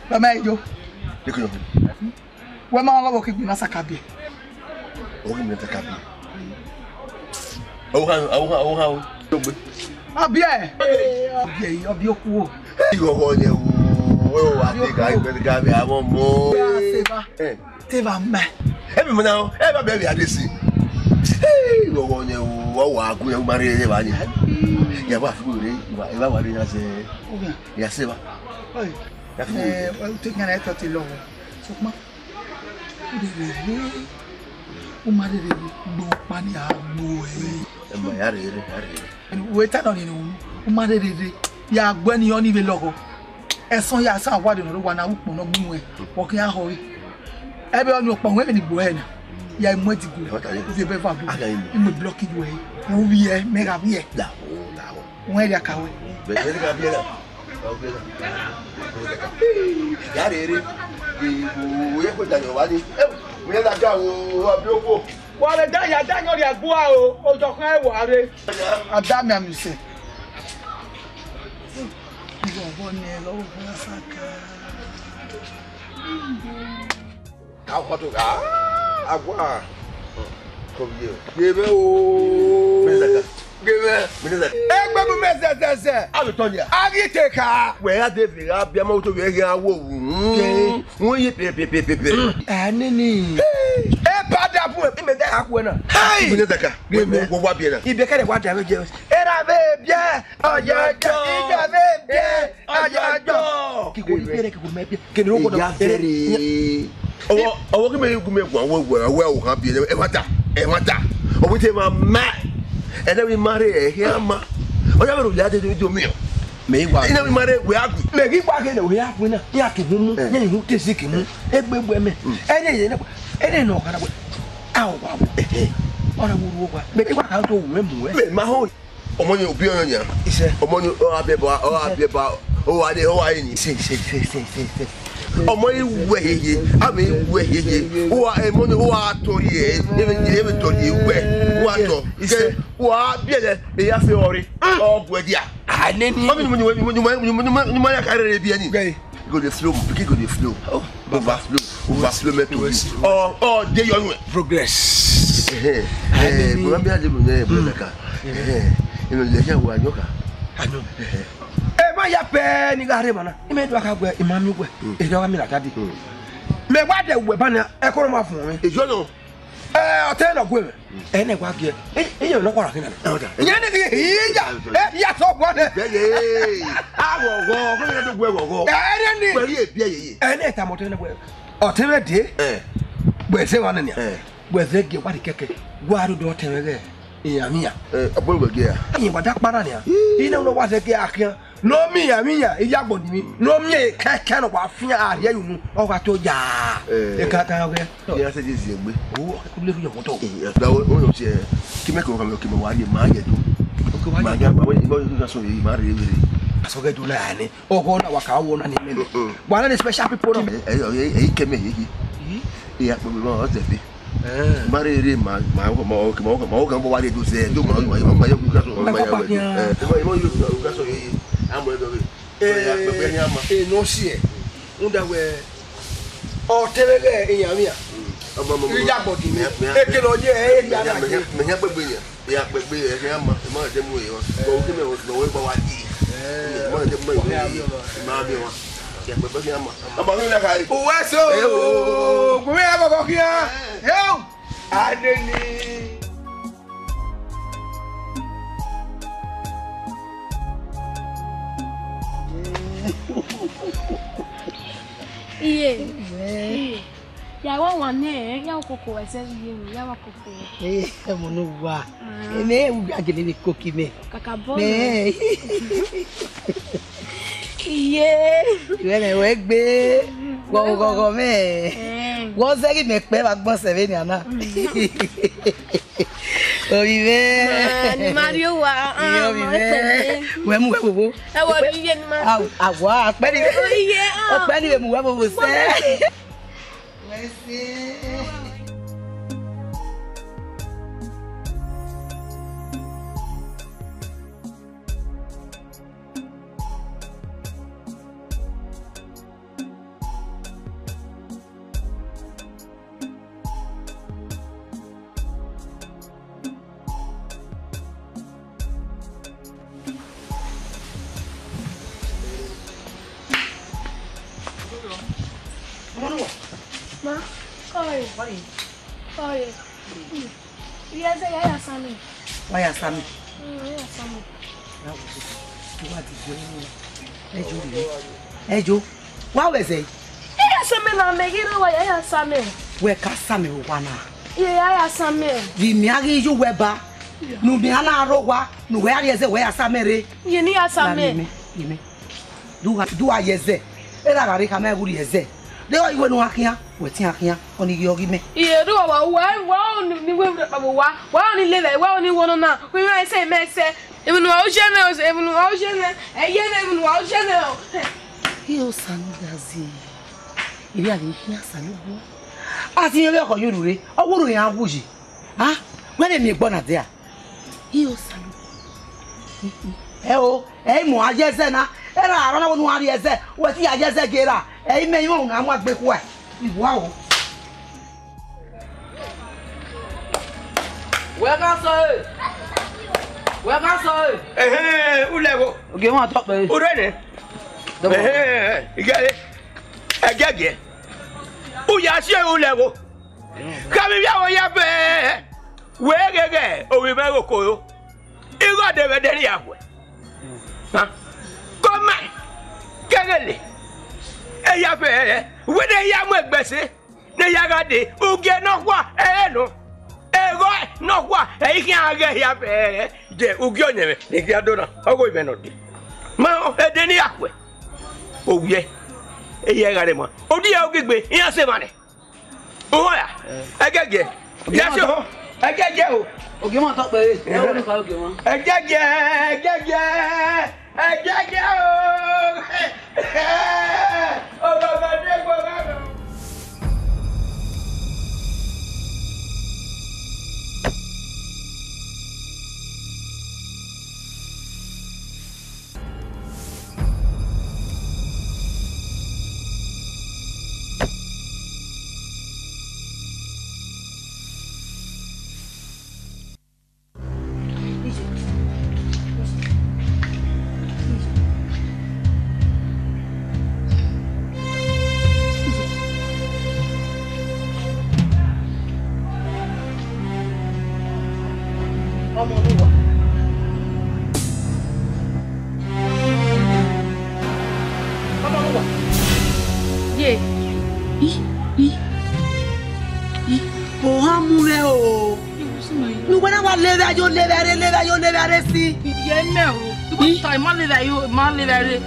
Ba ma ijo. Dikuno. We ma wa wo ki na sakabi. O ki mi na sakabi. Awu. Dogbe. Abi e. Abi oku o. Igogo nye wo wa te ga ibe ga be awon mo. Te va ma. E bi mo na e ba be bi adesi. Igogo nye wo wa agun ye mari ye ba ni. Ya ba fu re, e ba wa re na se. Ya se ba. Oi. Wa te ngana to ti lo. So ma. O ma re gbo pa ni agbo e. E ma ya re. We ta no ni nu. O ma re ya gbo ni oni be logo. Eson ya san wa de no wa na wupo no gbu e. O kin a ho ri. E be oni opo we ni gbo e na. Ya mo ti go. Fi be fa do. I mo block you e. Wo wi e me ga bi e. La o. Won e ya kawe. Be ga bi e la. Ya re. Wo ye ko ta ni wa ni. Mi la ga o abi oko. Wa le da ya da yan ri agbo a o. O jo kan e wa re. Ada mi ami se. Iwo ni e lo fun saka. Ka ko to ga. Agwa. Ko ye. Gebe o. Minezaka. Egbe bu mesese. Abi tonya. Agi teka. We ya de bi abia ma to we ya wo wu. Won ye pe. Nini. Pada bu e me da akwo na. Hey. Minezaka. Gebe wo wa bi na. Ibe kere wa da me je. Era be bia. Ojojo. Ibe be bia. Ojojo. Ki ko ipere ki ko me bia. Ke no ko do. Owo ki me ku me gwan wo kan bi e mata. Owo te ma and then we marry a hama. Oh, you never related to me. May we marry, we are good. May we walk in the way up winner. You have to whom, and who to seek him. Every women, any no kind of ow. On a wood, but you have to remember my home. Among your pioneer, he said, among you, oh, I need say. Ọmọ iwe yeye ami iwe yeye wa emo ni wa to ye even to ye we wa to ise wa biele e ya fe ori ogbo dia aneni mo ya karere bi ani go dey flow pikin go dey flow overflow me to oh dey your progress mo bi ade mo ne brother ino le ya wa nyoka ano ma ya pe ni gare mana ime do aka gwe imami gwe e do wa mi la tadi me gwa de gwe bana e ko ma fun mi ejo no o te no gwe e ne gwa ge e yo no kwara kina ye ne ge ya so gwa de awo go ko ne do gwe go e ne peri e bia ye e ne ta mo te ne gwe o te me de gwe se wa ne ni gwe ze ge wa de keke gwa ru do te me ge iyamiya abo gwe ge ya yin wa da para ni ina no wa se ge akia no mi ya iyagbo ni mi no mi keke no wa fin are yunu o wa to ja e ka ta we ya se ji egbe o ko le yo to da o no se ki me ko ki me wa ye ma ye do ma ya ba we mo na so yi ma re aso ge do na ni o ko na wa ka wo na ni me wa na special people no e ke me ye ya po mo o se bi mare re ma kan bo wa de do se do ma ye ku ka so ma ye mo yo ka so ye amo do we no sie unda we o telege iyamia iyagbo di mi eke lo je ya na je me nya gbegbe ya gbegbe e ke ama mo de mu ye o ki me o we gba wa di mo de mo ye ma bi wa ya gbegbe ke ama mi na kai o we so gbe ya boko kia yo adeni Iye. Ya wa wane, ya koko ese yemi, ya wa koko. Mo no wa. Ene u agele ni koki me. Kaka bo. Iye. Wele we gbe. Go me. Wo se ki me pe ba gbon se ve ni ana. O vive. Ni Mario wa. Yo vive. We mu we bobo. E wo ni ye ni ma. Awa pe ni. Iye. O pe ni we mu we bobo se. What is? Oh yeah. Yes, yeah, Sammy. Why are Sammy? Yeah, Sammy. What is going on? Hey, Joe. What was it? Yeah, Sammy, now make it over. Yeah, Sammy. Where can Sammy wana? Yeah, Sammy. The miagi you weba. No be ana rowa. No where is it? Where Sammy re? You need a Sammy. You do I yeze? Era gari kama guri yeze. Leo iwe no akia. Wetin akia? Oni yogi me. Yeah, do wa ni we wa ni lele wa ni wono na. We say me say even no ocean even no ocean even no ocean. Hiyo sanudazi. Ibi ali hia sanugo. Ati yele ko yorure. Oworo yan aguji. Ah, when me gbona there. Hiyo sanugo. Mo ajeze na. Era arona wonu ari eze. Weti ajeze gera. Me yo na mo agbe ko e. Iwa o. Weka so. Ulewo. Oge ma to pe. Urene. Igale. Agage. Uya se ulewo. Kami bia wo ya be. Wegege, o we be ko yo. Igo de be de ya we. Ha? Come. Kagele. Eya fe. We de ya mo egbese. Ne ya ga de. Uge no kwa no. Ego no kwa. E ki age ya fe. Je uge onyeme. Ni ki adona. Ogo ibe no de. Ma e de ni ya we. Owie. Eya ga de mo. Odi ya ogegbe. Iyan se mane. Oya. Agege. Yaso. Agege o. Oge ma to pe. E wo ni ka oge mo. Agege o. O baba de go baba. Yo leve si. Ye me o. Tu ta ma leve.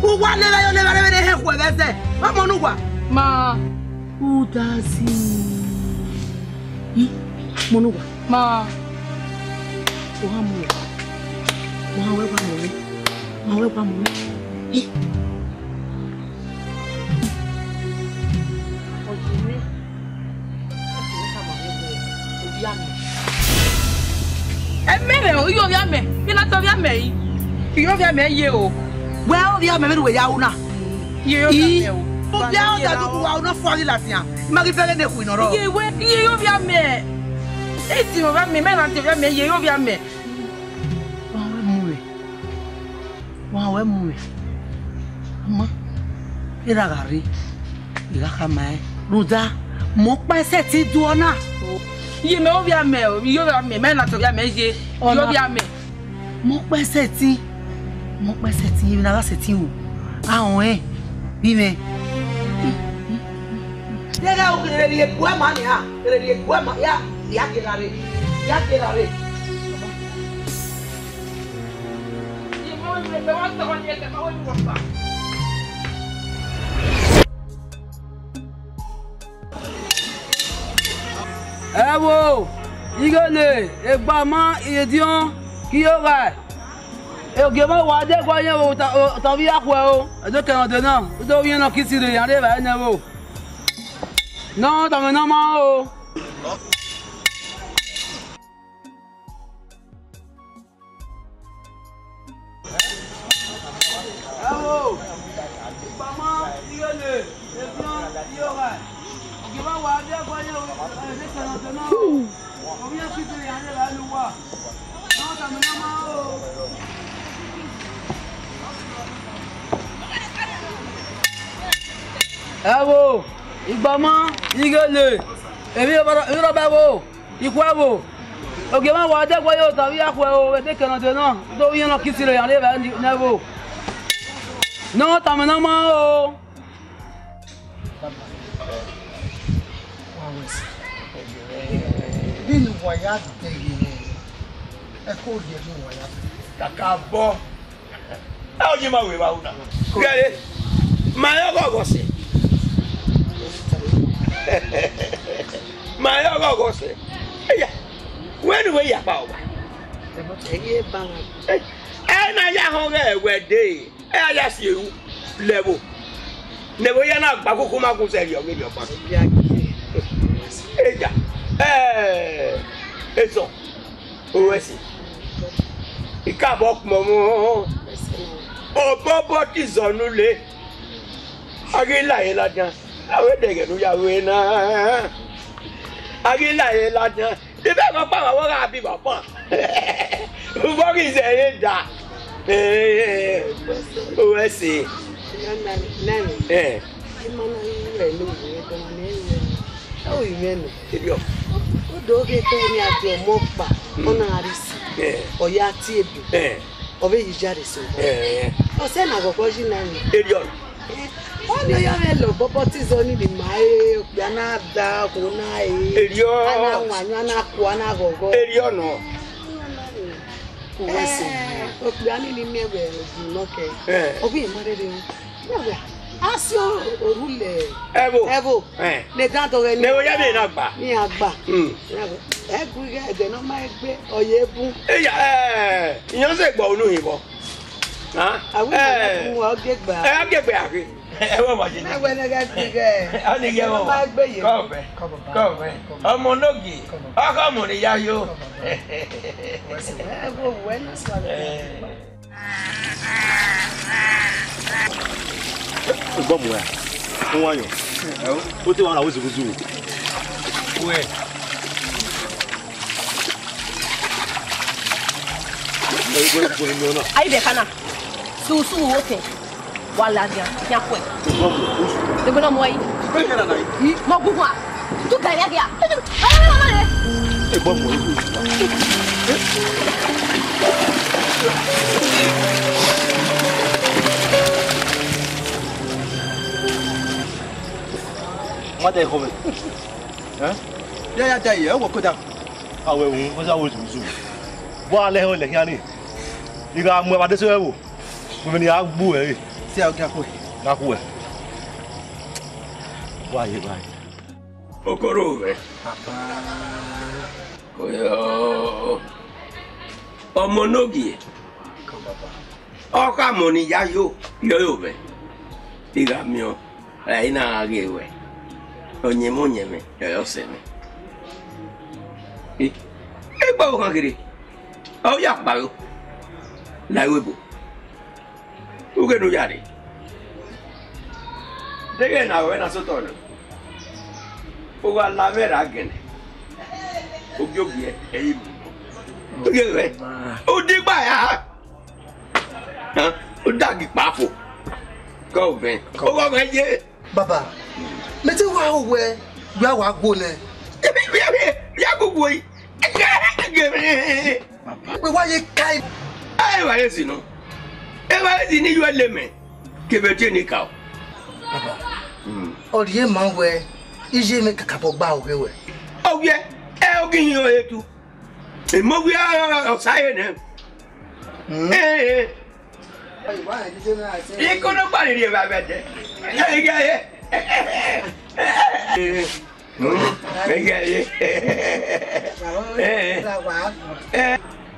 U wa leve he ko bese. Mama nu wa. Ma udazi. Monu wa. Ma o ha mu. Wa we pa mo. Wa we pa mo. Emere o yo via me. Ina to via me yi. Yo via me ye o. Well, via me we ya una. Ye yo via me o. O via o da du wa una fo la tia. Ma ki fere ne ku inoro. Ye yo via me. E ti o via me na te via me ye yo via me. Wa we mu. Mama. Ira gari. Ira kama e. Ruda. Mo pa se ti du ona. Ye me o via me o. Yo via me na to via me ye. Yo via me. Mo pa se ti ye na ga se ti o. Ahun e. Bi me. Ye ga o kere ye ku ma ni ha. Kere ye ku ma ya. Ya kerare. Ye mo me wa to ni te ma wo ni wa pa. Ewo, igele, egbama, idion, kiyoga. Oge mo wa de kwa yen o ta bi akwe o. Edo ke ode na. Edo yen na kisire yan de ba ene wo. No, ta me na ma o. Ewo, egbama, igele, edion, kiyoga. Oge mo wa de kwa yen o edo ke ode na o. O yen kisire yan de ba lu wa. No, ta me na ma o. Ewo, igbama, igele, Èmi ò bá wo. Ikú ẹ̀ wò. Ògè máa wà dẹ́gbọ́ yóò tàbí àpò ẹ̀ o. Ètè kẹ̀nàdé náà. Tó yín náà kí sílẹ̀ yàn lé bá ẹ̀ wò. Náà tàmí náà máa o. Nínú wàyà dẹ̀yìn ẹ kó yẹ ní wàyà. Kàkà bọ́. Ẹ ò yí máa wèé wá wù náà. Kẹ́lẹ́, màá yọ gọ̀gọ̀ sí. Màá yọ gọ̀gọ̀ sí. Ẹ̀yà, wẹ́nu wẹ́ yàgbá ọ̀gbà. Ẹ náà yà hàn rẹ̀ ẹ̀wẹ̀ dé. Ẹ yà sí ewu lẹ́wọ̀. Lẹ́wọ̀ yẹn náà gbà kókó máa kún sẹ́yìn ọ̀gbìn ọ̀pá. Ẹ̀yà, ẹ̀sọ̀, owó ẹ̀sìn. Ìkàbọ̀ pọ̀ mọ́. Ọ̀bọ̀bọ̀ ti zọ̀nù lé. Agíláyé ládàá. Àwọn èdè ló yàwó náà. Agíláyé ládàá. Ibẹ̀ kan pa àwọn ọ̀rọ̀ àbí bàbá. Bọ́kì sẹ́yìn dà. Owó ẹ̀sìn. Oge kẹ́ni àti ọmọ pa ọ̀nà àrísí ọ̀yà àti èbù ọ̀bẹ yìí jáde sí ọ̀bọ̀ ọ̀sẹ̀ náà kọ̀kọ́ jí náà ni. Wọ́n ní ọyọ́ rẹ̀ lọ bọ́bọ́ tí zọ ní ìmọ̀ ayé òpè anáda kò náà èyí anáwọ̀ àyọ̀ anáko anágọ̀gọ̀. Eri ọ̀nà. Kò wẹ́ sí i. Òpè anílì mẹ́wẹ̀ ògùn lọ́kẹ́. Ọ̀bí ìmọ̀rẹ́rẹ́ mẹ́wẹ̀ á sí òrùlẹ̀. Ẹ̀bù. Lè dáńtọ̀ rẹ̀ ní. Lẹ́wọ̀ yá mi náà gbà. Ní àgbà. Ẹ̀gbọ́n ẹ̀dẹ̀ náà máa gbé ọ̀yẹ́ bú. Ìyẹn sì gbọ́ onú ìbọn. Àwọn ìbọn wọn gẹ̀gbà. Ẹ gẹ̀gbà àrí. Ẹ wọ́n bọ̀ jẹ́ ní. Ẹ̀wẹ̀ ní ká ti gẹ̀. Ọ ní yẹ wọ́n. Kọ̀ọ̀fẹ́. Kọ̀ọ̀fẹ́. Ọmọ lógì. Ọkọ̀ mọ̀ ní yá yó. Ẹ̀gbọ́n òwúwẹ́ náà sọ̀rọ̀. Gbọ́ mu ẹ̀ fún wáyọ̀ ó ti wà láwọn ìṣègùn wẹ̀. Ayi bɛ kana susu wo tɛ wa lafiya ɲakɔ ye. Dɛgbɛ na mɔ ye. Mɔ gugun a tu gɛlɛya kɛ yan. Ayi mama ye. E bɔ mɔ ye. Má tẹ ẹ̀kọ́ mi. Yáyá jẹ ìyẹ́ wò kó dà. Àwọn ẹ̀wọ̀n wọ́n sáwọ́ ìtùtù. Bọ́ alẹ́ ọ̀ lẹ́yìn àná. Ìgbà mú ẹ̀wà dé sọ́wọ́ ẹ̀wò. Mo ní àgbò ẹ̀ rè. Sí àwọn kí a kó ẹ̀. Dákú ẹ̀. Wáyé báyìí. Okoro rẹ̀. Ọmọ nógì ẹ̀. Ọkọ̀ àmọ̀ ni ìyá yóò bẹ̀. Ìgbà mi ọ̀ ẹ̀yin náà rí ẹ̀wẹ̀. Onyeme yọyọ sẹmi. Ẹgbẹ́ òkan kiri, ọ yà pàrọ̀ láìwé bò. Oge nu yàrá. Dẹ́gẹ̀ náà wẹ́ náà sọ́tọ̀ nù. Oge alamẹ́ra gẹ̀nẹ̀. Oge òbí ẹ̀yìn bò. Oge rẹ̀, ó dígbà yá. Ó dàgì pàfò. Kọ́ òfin, ó kọ́ fẹ́ yé. Baba. Mete wa owe ya wa go le. Ya gbogbo yi. Pe wa ye kai. Ai wa yesi no. E wa yesi ni yo leme. Kebete ni ka o. Baba. Ori e ma we. Ije me kakabo gba owe we. O ye, e o kin yo etu. E mo wi o saye ne. Ai wa e je na se. E ko no pa ni ba bete. E ga ye.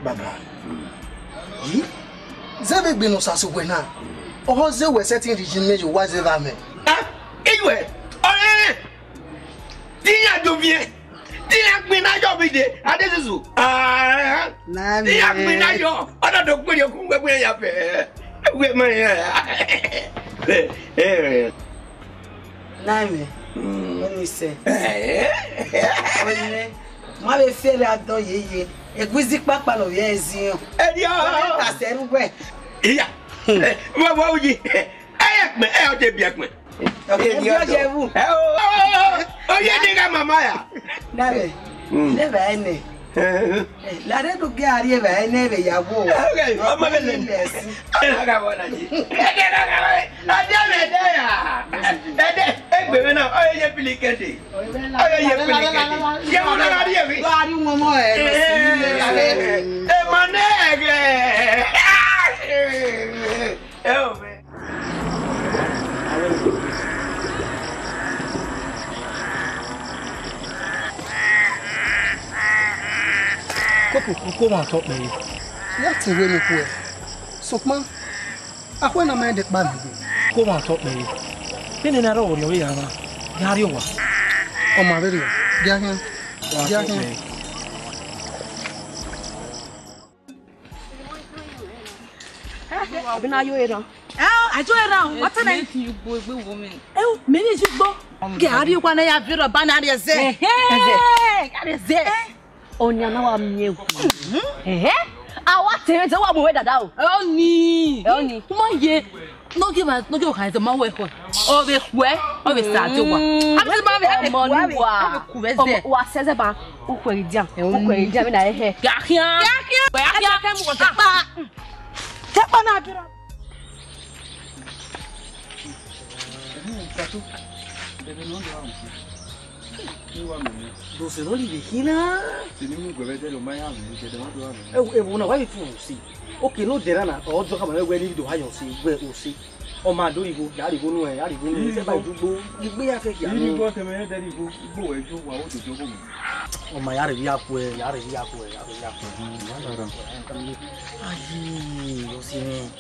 Baba. Yi? Zebe gbinu sasu we na. Oho ze we setting region me you wa ze ba me. Ah, iwe. Ore. Tiya do bien. Tiya gbin na yo bi de. Adesusu. Ah. Na me. Tiya gbin na yo. Oda do gbe yo kun gbe ya fe. We ma ya. Naime. Oni se. Oni. Ma be fere adon yeye. Eguzi papa lo ye ezion. Edio. Ta seru we. Iya. Wo yi. Ayekme, e o de bi ekme. Okay, you are you. Oh, ye ni ga mama ya. Nave. Never any. La re do ge ari ebe ene be yawo. Okay, mama bele. Ena ga bona ji. Ede na ga. Ade me de ya. Ede egbe na o ye pilikete. O ye pilikete. Ye mo na ari e bi. Lo ari won mo e lo si. E manege. E o me. Koko ma top me. Ya ti we ni ku e. Sokma. Akwa na mind ba mi. Ko ma top me. Bini na ro ri o ya na. Ya ri o wa. O ma ri o. Ya hen. Ya hen. Bina yo era. Ajo era. What an I you boy woman. Oh, many you go. Gari kwa na ya vira bana ya ze. Gari ze. Onya na wa mnye ku. Awa tere ze wa bo we dada o. Oni. Mo ye. No give ka ze ma we ko. O be kwe, o be sa je wa. Abi ba be mo ni wa. Ku be ze. Wa se ze ba o kweri dia. O kweri dia me na he. Gahia. Gahia ka mu ko ta. Tapa na bira. Doce no divina. Se nem go vede lo mai ame, che devo do ame. Una vai tu si. Okay, no dera na o jo ka ma we ni do ha yo si, we o si. O ma do igo, ya rigo nu e, ya rigo nu se ba dugbo. Igbe ya fe ki anu. Ni go te me de rigo, igbo e jo wa o jo go mi. O ma ya re bi aku e, ya re bi aku. Ayi, o si ni.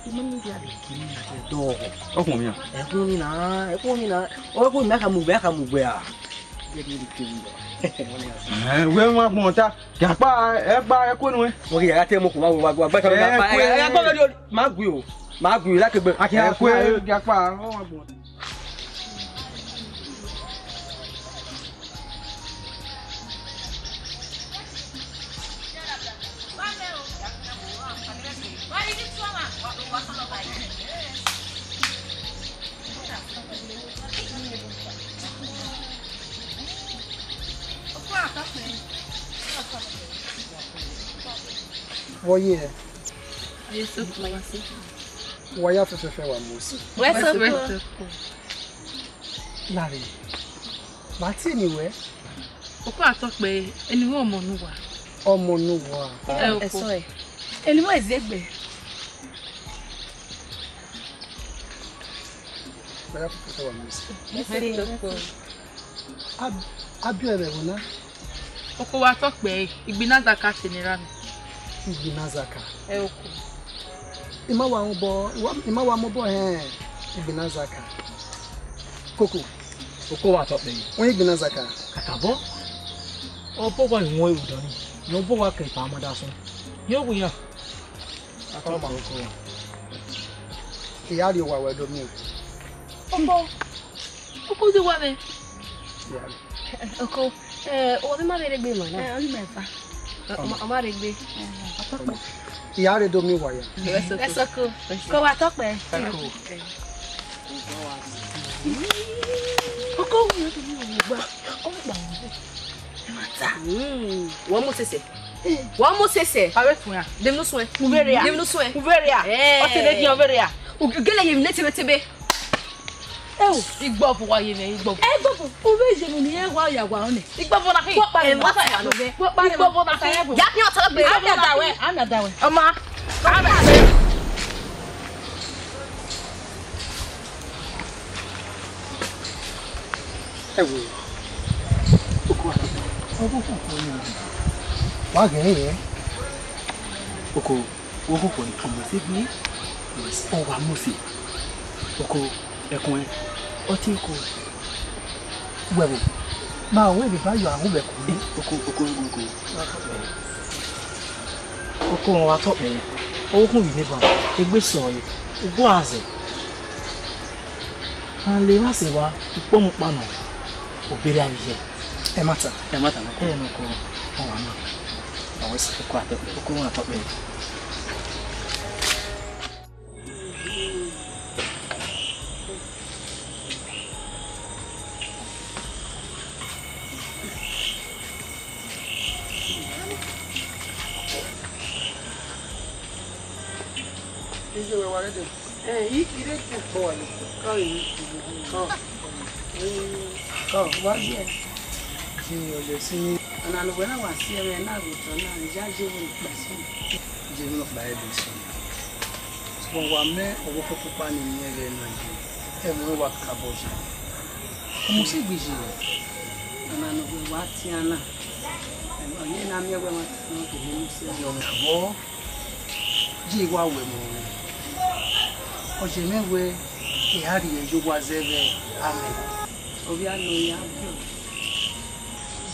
Mami dia de kini na te do. O ko mi. E ko ni na. O ko mi aka mu gbe a. We ma gbon ta. Gapa e gba e ko nu e. Mo ki ya te mo ko wa gba ka gba. E gba ri o ma gbe o. Ma gbe la ke gbe. Aki a ko e gapa o ma gbon. Voye. Yesu kumasi. Waya fefe wa mosi. Weso. Nari. Ma ti ni we. Oko ato pe eni wo mo nu wa. Ọmọ nu wa. Eso e. Eni mo ezegbe. Waya fefe wa mosi. Yesu. Abio ebe wona. Oko wa to pe igbinaza ka tinira mi. Igbinazaka. Oko. Ima wa mo bo Igbinazaka. Koko. Oko wa top me. Won Igbinazaka. Kakabo. O bo wa won ewu dani. No bo wa ke pa amada so. Yo wu ya. Aka ma oko. Iya ri wa we do mi. Oko de wa me. Ya. Oko. O ma be regbe mo na. Ori mefa. O ma regbe. Iya re do mi wa ya. Weso ko. Ko wa to pe. Oko wu yo to mi wo gba. O gba wo. Mata. Wa mo sese. Awe fun ya. Dem no so e. Uveria. O te le di uveria. O gele yim letebe. Igbo fun wa ye me igbo. O be je mi ni e wa ya wa oni. Igbo fun na ki. Ma fa ya no be. Igbo fun na ki. Ya ki o tele gbe. Ana dawe. Oma. Ewo. Wa ge ye. Oko ko ni ko mo se gbe. O wa mo se. Oko ekun e. O ti ko. Wewo. Ma we bi ba yo ahun be ko. Oko. Oko wa top me. O kun bi ba. Egbe so yi. Ogo aze. An le ma se wa. Ipo mu pa no. Obere aye. E mata na ko. No ko. O wa na. O se ko ate. Oko wa top me. Is it what it is? He did this boy. Oh, what's it? See, and when I was here, and I would turn and judge you with the Jimmy of Bibles. So, one man or walk up upon in near the and we walk Caboja. Almost a vision. And I know what Tiana. And again, I'm never going to say, no, Jiwa women. Ojemewe ihari yeju wazebe ame. Obi anu ya bio.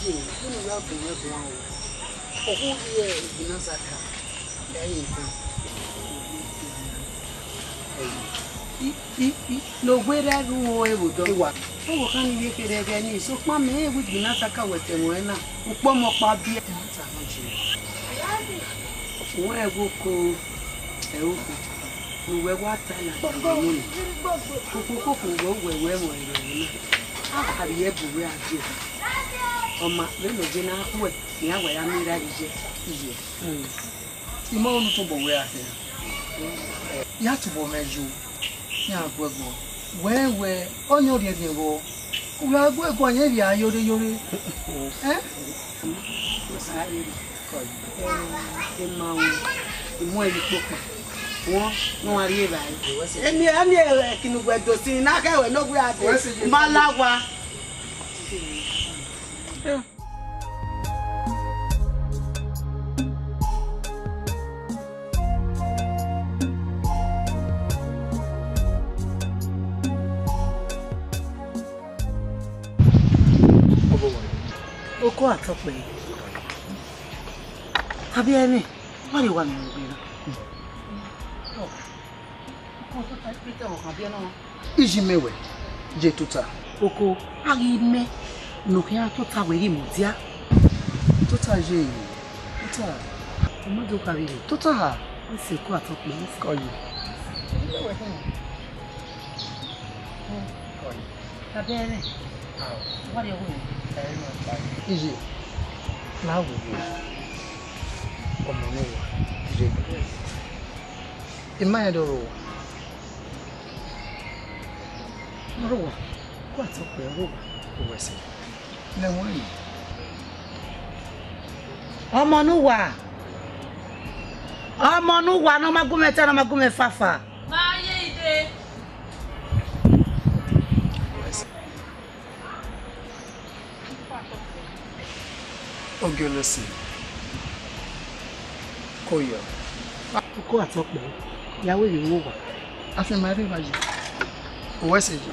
Je, kunu ya bunye bunwa. Ohu ye binazaka. Ya yinko. No gwera ruwo ebudo. Iwa. Owo kan ni kere ge ni so pa me ebu binazaka wete mo na. Upo mo pa bi e ta no ji. Won ego ko ewu. We were telling you, Coco, where we are everywhere. On my little dinner, where I made that is the more notable we are here. You have to go measure. Yeah, go. Where were on your getting war? We are going area, Yori. Eh? In my more you no worry about it. Any can go to see Naka, no way at Malawa. Oko atokpe. Abi any, what do you want me to do? Ijimewe je tuta oko ari me no kia tuta we ri mudia tuta je tuta omodo ka ri tuta ha se ko atokpe ko yi abere what you want iji na wo omo no je imaya doro Rowa, quanto per roba? Dove sei? Ne vuoi? Omonuwa no magumeta no magume fafa. Ma ye ide. Ogolosi. Koyo. Ko atokpe. Yawe yi wo wa. Afi mari baji. Où est-ce que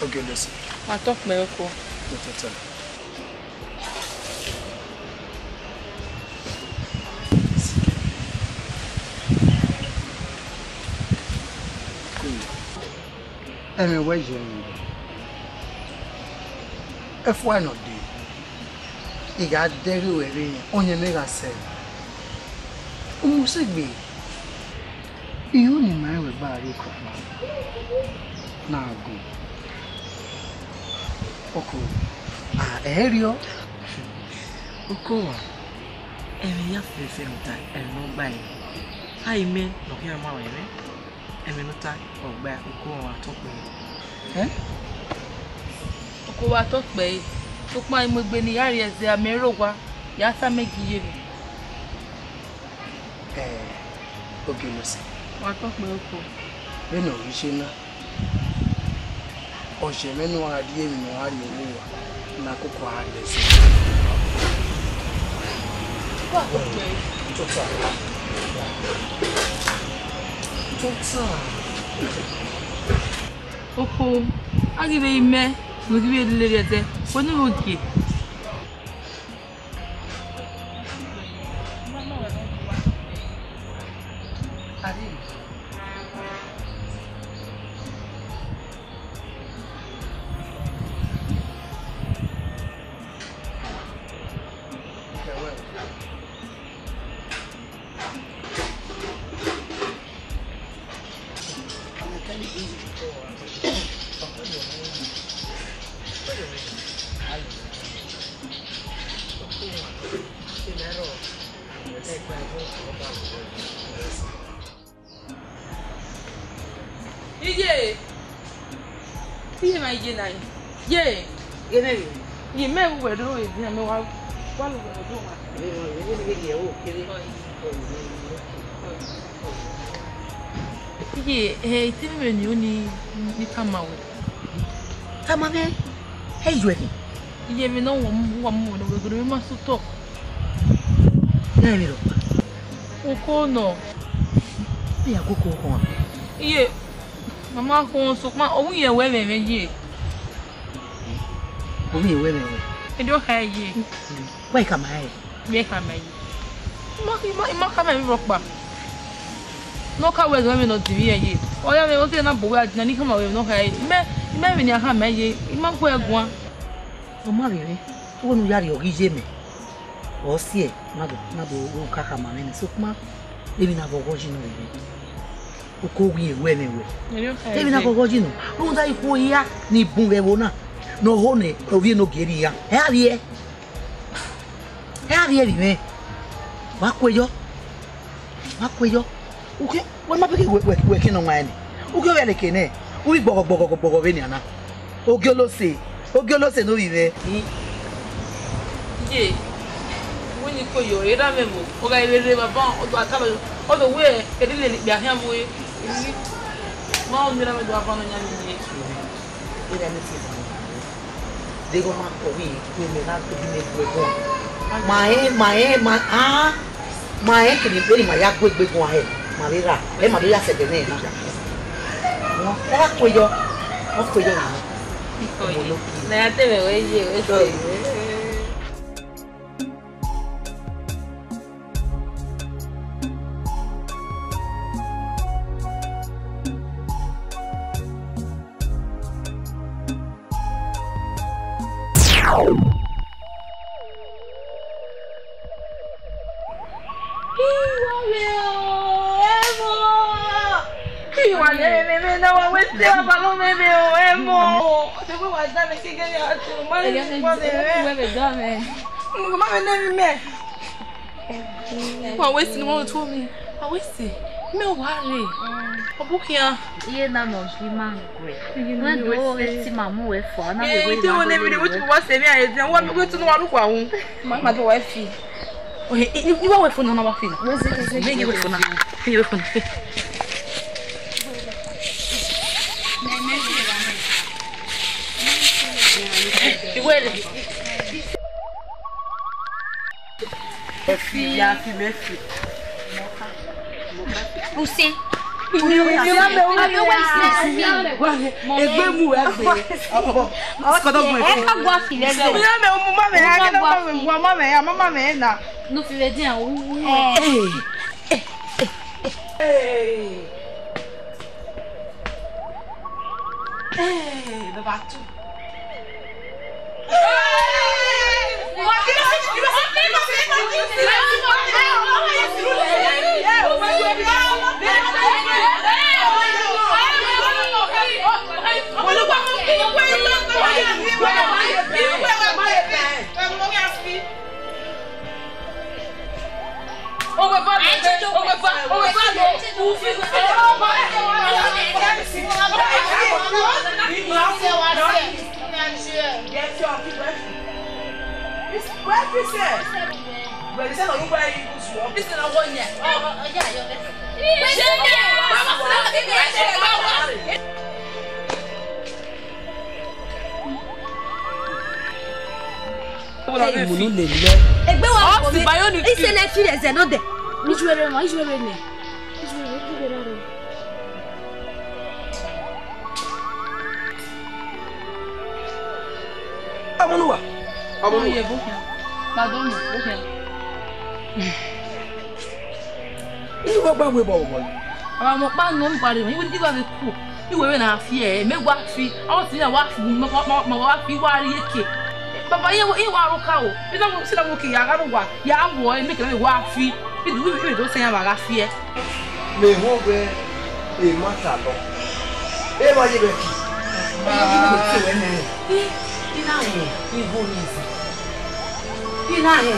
ok, laisse. Attends, mais quoi? Tout ça. Ouais, j'ai fois non dit. Il a derrière on y met la selle. On sait bien. You ni my we bari ko na go oko erio oko wa ya fefe nta no gba yi ai me no ki ma wa eme no ta ogba oko wa to pe oko wa to pe to pa mo gbe ni yari eze amero wa ya sa megi yere okay listen. What talk me oko? We no rishina. O je menu adi emi no ari owo na koko ade se. What talk me? Tota. Oko, agire ime, no give you the lady. When you okay? Ije. Ije ma ije na. Ye. Ye me bi. Ye me we do e bi na me wa lu we do ma. Ye o kere. Ije ti me ni kama we. Kama me. Hey you e. Ije me no wo no we go me ma so to. Na mi ro. Oko no. Bi akoko ko. Iye mama ko so ma o ye we me ye. O mi we me. E do ha ye. Why kama ai? Me kama ye. Ma kama mi rokpa. No ka we me no TV ye. O ya me o te na bo we na ni kama we no ha ye. Me ni ha me ye. Ma ko egun. O ma re. O nu yari o gije me. O si e na do o ka kama me so kuma ebi na bo go jinu we. Oko wi ewe me we. Ebi na bo go jinu. Lu da iku ya ni bun we wo na. No ho ne o vi no geri ya. E ari ri me. Wa kwejo. Uke, we ma peke we kino nwa ni. Uke we le kene. Ui gbogo be ni ana. Oge lo se no vi me. Ye. Woni ko yo era memo. O ga ere baba o do akalo. O do we e le bi ahia mo e. Ma o mira me do abano nya ni. Era me ti. Digo ma ko wi me na ko bi me go. Ma e ke ni pe ma ya gbe gun ahe. Marira, e Maria se de ne na. No, era cuello. O cuello na. Na te me we ye, we so. Wa wesi no to me. Wa wesi. Me worry. Obukia. Ye na no jima ngwe. Na do wesi mamu we fo na we we. Ti won e bi we wa se mi aye ti wa me we tu no wa lu kwa hu. Ma do wa fi. Ohe, you wa we fo no na wa fi. Me ye we fo na. Ye we fo na. Iguele. Fi ya fi me fi. Pusi. Egbe mu egbe. Skodo mu egbe. E ka gwa fi le. Ya me o mu ma me ya ke no ma me gwa ma me ya mama me na. No fi le din awu. The batu. Egbe wa ko me. Ise na fi eze no de. Ijuere ne. Amonuwa. Ye bokia. Pardon, bokia. Ilu gba we bo bo. Àwọn mo pa no npari mo ibi ba be ku. Iwe na afi e megwa fi. Awo ti na wa fi mo wa fi wa ri eke. Baba ye wa ro ka o. Bi na mo si na mo ki ya ga wa. Ya wo e make me wa fi. Bi do se ya ba ga fi e. Me ho be e ma ta lo. E ma ye be ki. Ina he ibu nizi. Ina he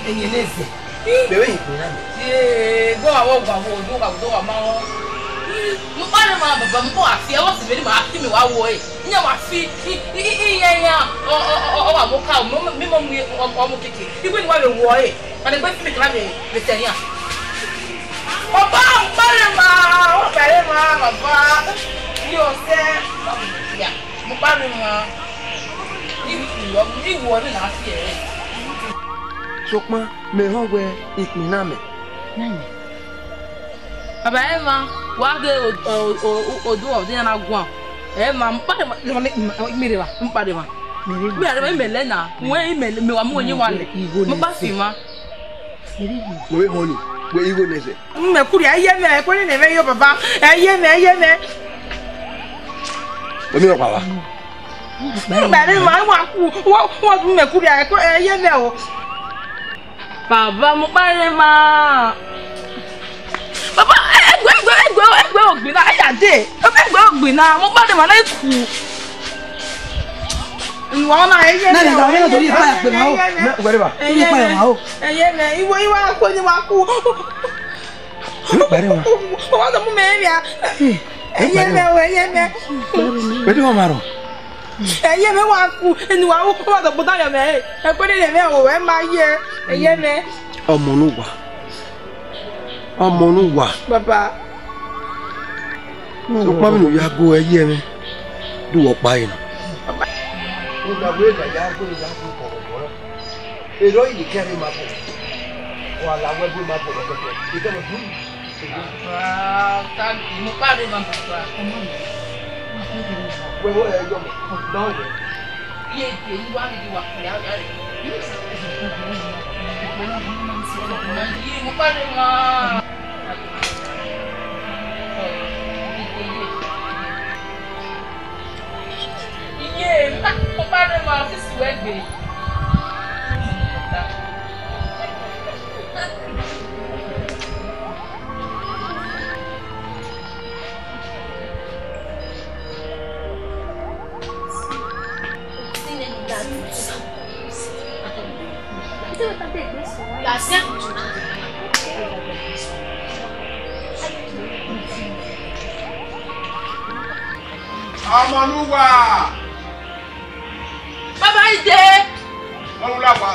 enye neze. Bebe ikuna me. Go awo gba wo do wa ma ho. Mo pa le ma baba mo afi e wo se be ma afi mi wa wo e. Nya wa fi iya o wa mo ka mi mo mu o mo keke. Ibu ni wa le wo e. Ma le gbe fi mi kla be tenya. Baba pa le ma baba. Yo se ya mo pa le ma. Ni wo ni na fi e. Sokma me hongwe ikuna me. Baba Emma, wage odo of the Anagua. Emma, Miriva, Mpadima. Miriva, Melena, where me are more you want. Mabasima. Where honey, where you go, Nese? Mercury, I am there, putting a very papa. I am there. Let me know, Papa. Madam, what Mercury, I am there. Baba, Mubama. Baba, egbe ogbin na aya de. Egbe ogbin na mo gba de ma na ku. Nwa na eye. Na na na tori pa pe ma o. Na gbere ba. Tori pa ma o. Eye me, iwo ko ni wa ku. Gbere ma. O wa mo me ya. Eye me. Gbere ma maro. Eye me wa ku, eni wa o wa do boda ya me. E pe de me o we ma ye. Eye me. Ọmọ nu wa. Ọmọ nu wa. Baba. So pa mi no ya go eye mi. Du wo pa yin. Mo gba we da ya go ko ko. Ero yi kere ma bo. Wa la we bo ma bo ko ko. Ike mo dun. Ah, ta mo pa de ma baba. We wo e yo mo. Don we. Ye de yi wa ni wa ya ya. Mo pa de ma. Mo bá rẹ̀ máa fi sí wẹ́gbẹ̀. Amanuwa. Baba ide. Olulawa.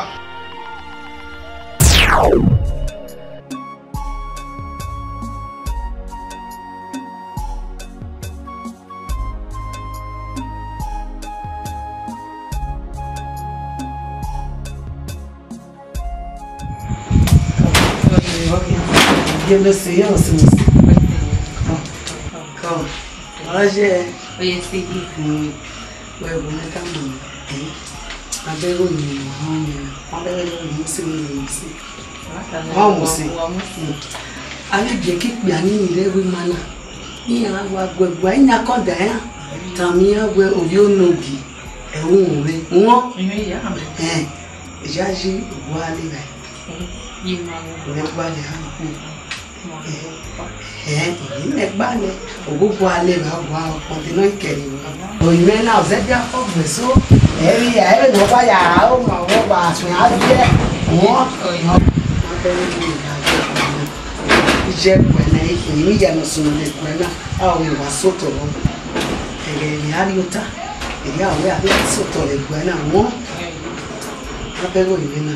Dieu le Seigneur aussi. Come. Roger. Oye, sí. Well, when I come on, I beg you, I beg you, see me. Vamos, ali de que pianinho leva mana. Minha água guaguinha condenha. Também água ouviu no gui. É vem. É. Já de guali, velho. Meu guali, gbale ogbogbo ale ba wa continue keri o ime na o se dia ko gbeso eri ya e no ba ya o ma wo ba sun a je won je pele ni ya no sun le pele a o wa soto lo ere ni ariota eri a we a bi soto le gbe na won a pe go ime na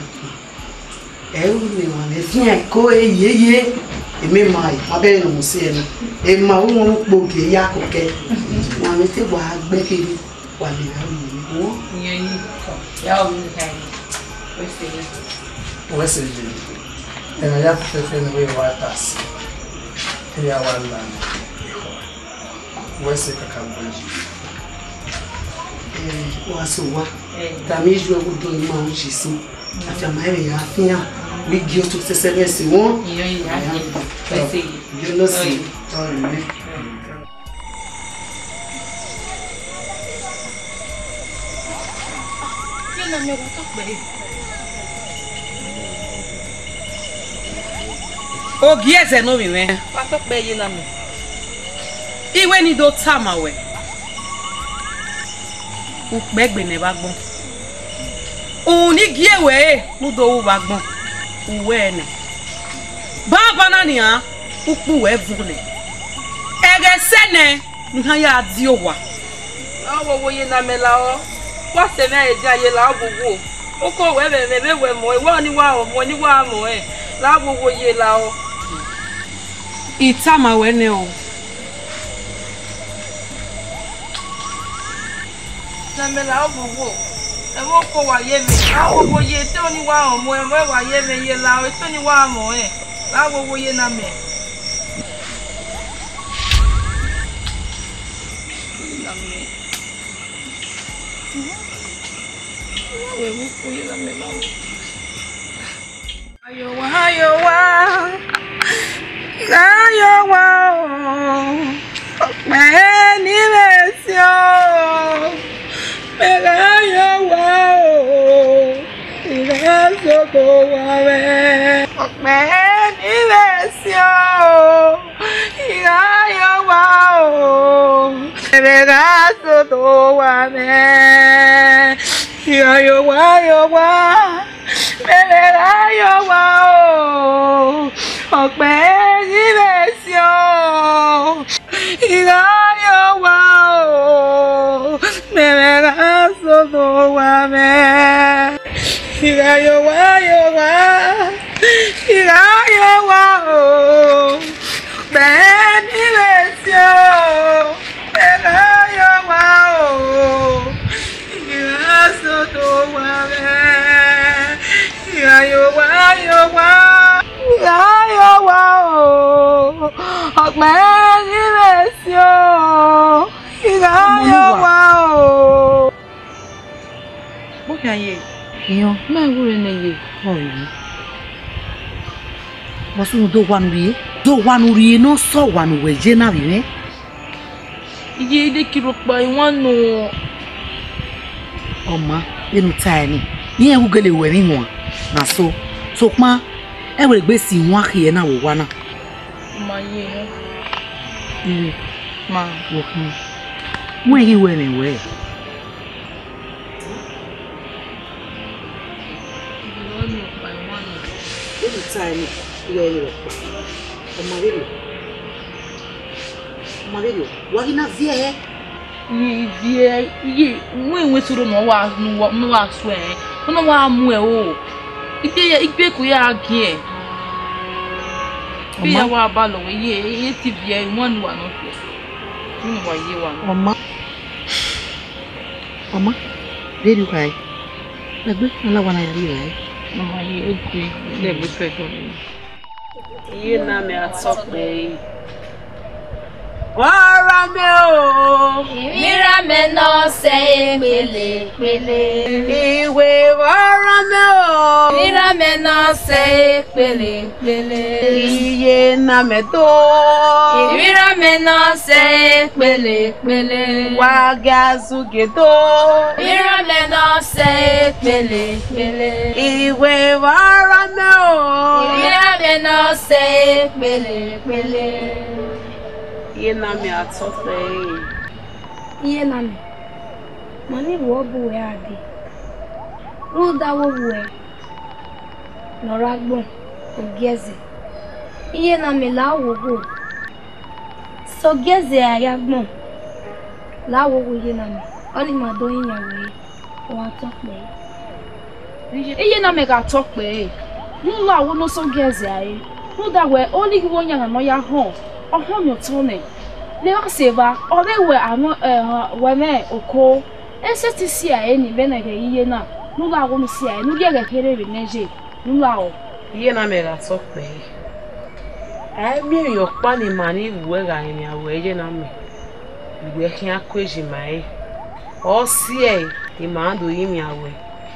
e o ni wa le fin ko eyeye èmi máa abẹ́rẹ́ ìrùn sí ẹnu èmi máa wọ́n ń pòkè yá kọ̀kẹ́ wọn àmì tí wàá gbẹ́ kiri wà lè rà òyìn wọ́n. ìyẹn ní kọ yà ó ní ká yìí wẹ́sẹ̀ yìí ẹ̀rọ yà fẹ́fẹ́ ní wíwá tàṣí ẹ̀yà wà lánà wẹ́sẹ̀ kankan bọ́jì. wàá sọ wá tàmí ìjú ẹ̀kú tó ní máa ń ṣe sí àti àmọ́ ẹ̀rẹ̀ yà á fihàn. Ligi o to sese mesi won yo no si torre Ogi eze no mi me pa to pe yi na mi iwe ni do tamawe upegbe ne ba gbon òun ní gí èwé múdò owó bá gbọ́n òwú ẹ̀ nì Baba nania ukpu we vune. Ege sene nha ya di owa. Awo ye na melao. Wa se me eja ye la gbogbo. Oko we me we mo wa ni wa mo la gbogbo ye la o. Itama we ne o. Na melao gbogbo. E wo ko wa ye me. Awo ye to ni wa mo e wa ye me ye la o to ni wa mo la gbogbo ye na me. Iyo, na wure ne ye. Wasu do wanu ri no so wanu weje na bi Iye de kiro pa iwan no. Oma, enu tiny. Ni e gele we ni won. Na so pa e we gbe si won akie na wo wa na. Ma ye. Ma wo kan. Mo e we ni we. Time yo Mario wagi na vie ye mwe suru no wa so no wa mu o ipe ko ya gie bi ya wa ba lo ye ti vie won wa no fe ni wa ye wa mama dey kai egbe ala wana ya ri Mama ye ekwe le gbe fe to ni. Iye na me atokpe. Wara me o. Ìwíra me no se pele. Iwe wara me o. Ìwíra me no se pele. Iye na me to. Ìwíra me no se pele. Wagazuge to. Ìwíra me no se pele. Iwe wara me o. Ìwíra me no se pele. Iye na me atokpe. Iye na me. Mani wo bu we ade. Ru da wo we. Nora gbon ogeze. Iye na me la wo go. So geze aya gbon. La wo go iye na me. Oni ma do yin yawe. O atokpe. Iye na me ga atokpe. Nu la wo no so geze aye. Nu da we only wo nya no ya ho. Ohun yo tone. Le wa seva, ore we anu we me oko. Ese ti si aye ni be na ge iye na. Nu la wo no si aye, nu ge ge kere be neje. Nu la o. Iye na me ga atokpe. Ai mi yo pa ni mani we ga ni awe je na me. Iwe kin akweji mai. O si e imando yi mi awe.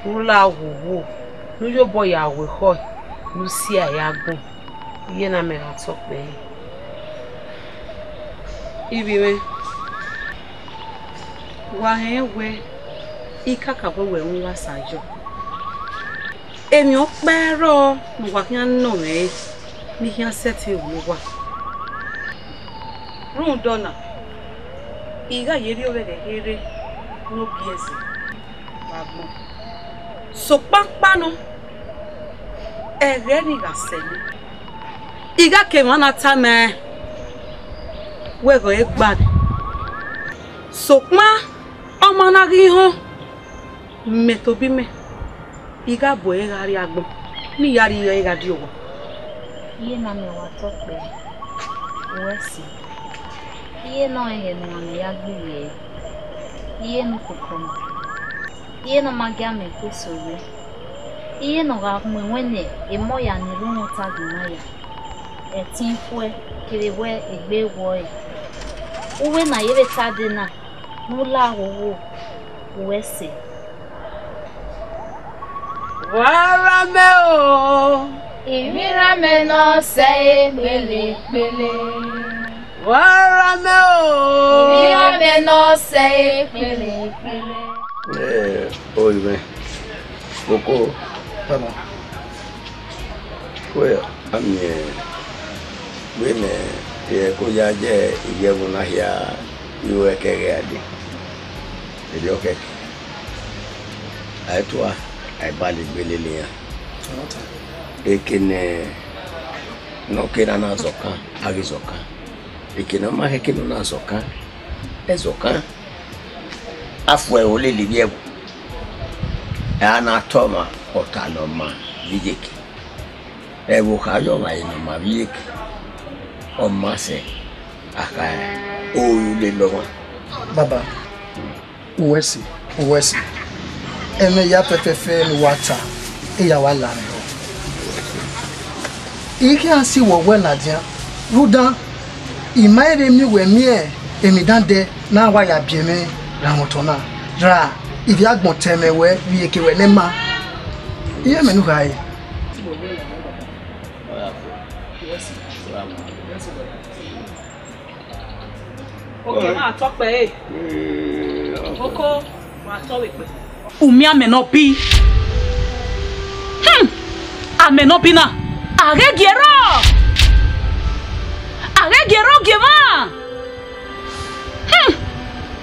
Nu la wo. Nu yo boy awe ho. Nu si aye agbon. Iye na me ga atokpe. Ibiwe wa hewe ikaka we nwa sajo emi o pero mo wa kan no me mi kan seti wo wa run dona iga yeri o de here no biese babo so papa no ere ni ga sele Iga ke mana tame. We go egbad. Sokma omana gi ho. Metobi me. Iga bo e gari agbon. Ni yari e ga di owo. Iye na me wa tope. Wesi. Iye no e no na ya gbe. Iye no kokoma. Iye no magia me kwesore. Iye no ga mwenwene e mo ya ni rumo tagumaya. Etinfue kirewe egbe wo e. Uwe na yebe tadina. Nula wo wesi. Warame o. Imirame no se pele pele. Warame o. Imirame no se pele pele. Oye, Coco. Baba. Well, I'm women, Koya, Yevona here, Iyeke Agon. Okay. I told I bali Benin. Ekene no kena na zoka, agizoka. Ekene ma hekeno na zoka, ezoka. Afwe ole libiebu. Ana toma otaloma vijeki. Ebu kajo ma inoma vijeki. Omase aka oyule loma. Baba. Uwesi. Eme ya pepefe ni wata. Eya wala ro. Ike ansi wo wela dia. Ruda imaire mi we mi emi dande na wa ya bieme la motona. Dra ibi agbon teme we Iyeke we nema. Iye menu gai. Okay, ma tope Oko ma towe pe. Umi ameno bi. Ameno bi na. Agegero gema.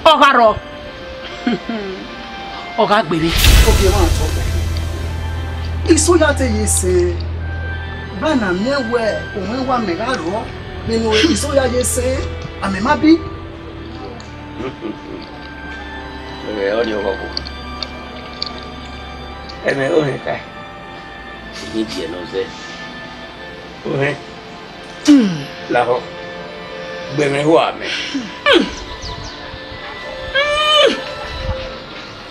Ogaro. Ogagbere. Okay, ma tope. Iso ya te yese. Bana mewe onwe wa megaro. Nínú iso ya yese. Amema bi. Audio koko. Eme ohe kai. Ni die no se. Ohe. La ho. Gbeme ho ame.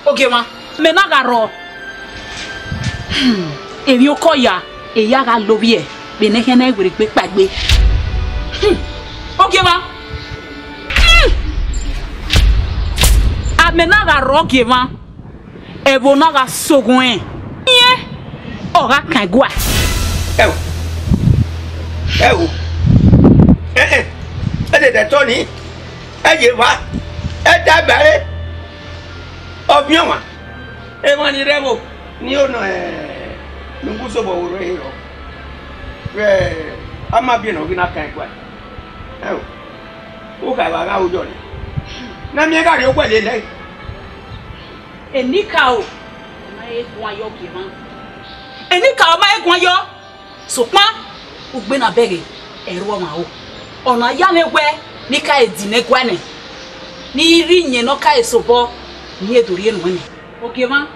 Okay ma, me na garo. Ebi okoya, eya ga lobie, be ne hena egwere pe pagbe. Okay ma. Amenaga rock ma evo naga sogun ye ora kan gwa de toni je va da bare obion wa e mo ni remo ni ono nguso bo woro hero ama bi no gina kan gwa o ka ba ga ojo ni na mi ga ri o pele le enika o ma egun ayo gima enika o ma egun ayo sopa ugbe na bege ero ma o ona ya megwe ni ka edine gwane ni ri yen no ka esobo ni edori enu ni o gima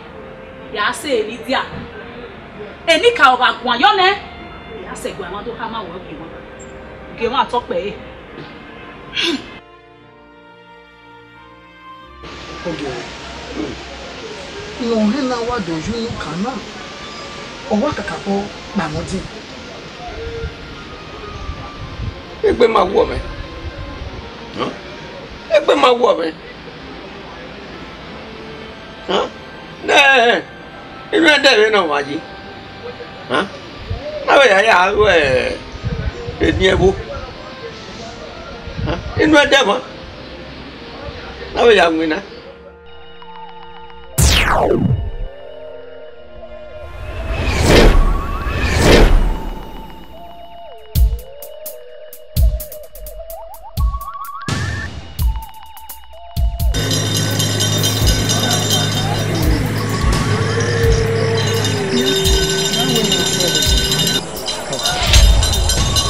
ya se eri dia enika o ga gun ayo ne ya se gwa ma to ka ma wo gima to pe Ìwọ̀n hẹ́nà wà dọ̀jú ní kàná ọwọ́ kàkàkọ́ gbàmọ́dí. Ẹgbẹ́ máa wọ̀ mẹ́. Ẹgbẹ́ máa wọ̀ mẹ́. Inú ẹ̀dẹ̀ rẹ̀ náà wájí. Náà yà yà áwọ̀ ẹ̀dín ẹ̀bú. Inú ẹ̀dẹ̀ mọ́. Náà yà ń wíná.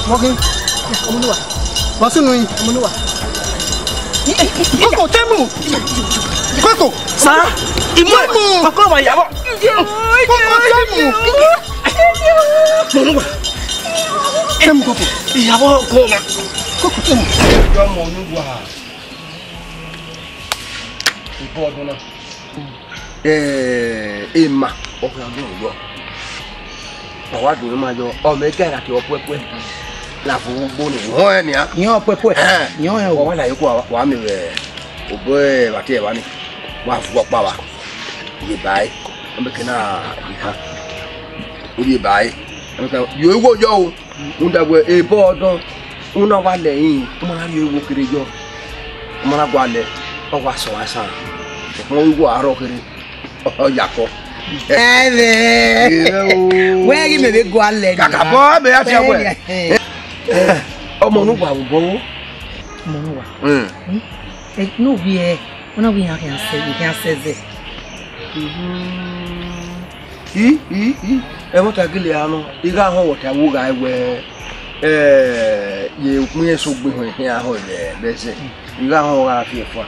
Morgan. Omunuwa. Wasunu yi. Omunuwa. Koko temu. Koko. Sa. Imo. Koko ma yabo. Koko temu. Omunuwa. Temu koko. Yabo ko ma. Koko temu. Yo mo Onuwa. Ibo odun na. Emma ọkùnrin àgbọn òyọ ọwọ́ àdùnrin máa yọ ọmọ ẹgbẹ́ àti ọpẹ́pẹ́ láfọwọ́gbó ni wọ́n ẹ̀ ní á. Yan ọpẹ́pẹ́. Yan ẹ̀ wọ́n wá láyé kó wà á mi rẹ̀ ògbó ẹ̀ bàtí ẹ̀ wá ní wọ́n á fọwọ́ pa wa iye báyìí wọ́n bẹ kí náà ìhà iye báyìí yóò wó yọ o ń dàgbẹ́ ebó ọdún ń náà wà lẹ́yìn ń máa rí ewu kiri yọ ń máa gbọ́ alẹ́ ọwọ́ aṣọ wa sàn wọ́n wíwọ́ àárọ̀ kiri. Yako. Where you may go and let Kaka boy, me have your way. Ọmọ Onuwa wo bowo. Ọmọ Onuwa. No be e, ona we can say, you can say this. E mo ta gele anu, iga ho wo ta wo ga we ye mu ye so gbe ho hin aho le be se. Iga ho ga fi efo.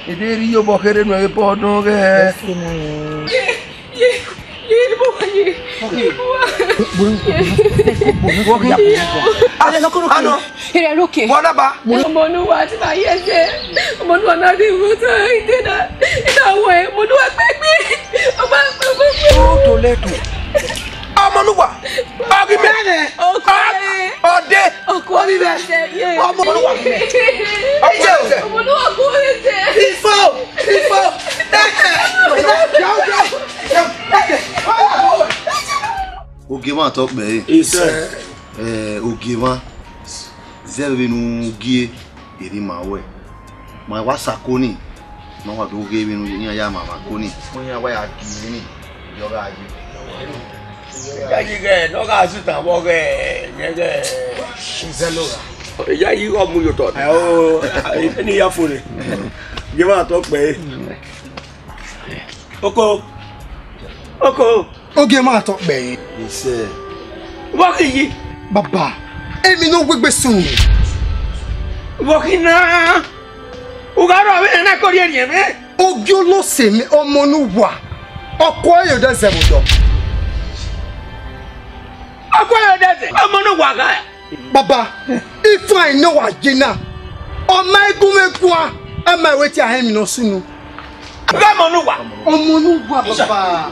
Ideri yo bo kere no e po don ge. Omonuwa ti ba yese. Omonuwa na di wo ta ide na. Ida wo e Omonuwa gbegbe. Oba gbegbe. O to leto. Omonuwa. Ogi me. Ode. Oko mi be se ye. Omonuwa. Omonuwa ko se. Ifo. Ogema talk be. Ogema. Zerve nu gie eri mawe. Ma wa sakoni. Ma wa do ge binu ni aya mama koni. Mo ya wa ya gi ni. Yo ga ji. Yayi ge no ga su ta bo ge ge. Izeloga. Yayi go mu yo to. Ni ya fore. Ogema talk be. Oko. Ogema talk be. Ise. Wa ki Baba. Emi no gbegbe sun. Wokina. Ugaro we na ko ri eri me. Ogi olose mi ọmọ Onuwa. Ọkọ ayo de zebudo. Ọkọ ayo de ze. Ọmọ Onuwa ga. Baba, if I know agina. Ọmọ egumekwa. Ama we ti ahem no sunu. Ọmọ Onuwa. Ọmọ Onuwa baba.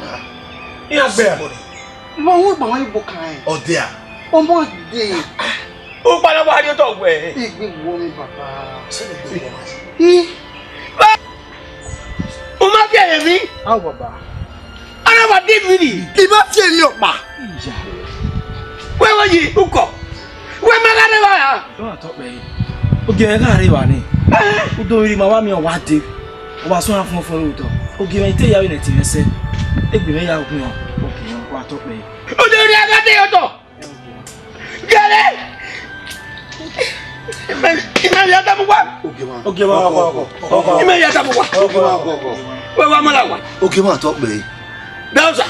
Ya gbe. Mo wo gba wọn ibo kan. Ode a. Ọmọ de. O pa na wa ni to gbe. Igbe wo mi baba. O ma fi eye mi. Aw baba. Ana wa di mi ni. Ki ma fi emi opa. We wo yi uko. We ma ga re wa ya. Don't talk me. Oge e ga re wa ni. O do ri ma wa mi o wa de. O wa so afun fun ro to. Oge me te ya we na ti ese. Egbe me ya ogun o. Oge wa talk me. O do ri aga de yo to. Gele. Ime ya ta buwa. Ogema ko. Ime ya ta buwa. Ogema ko. We wa mala wa. Ogema talk be. Dausa.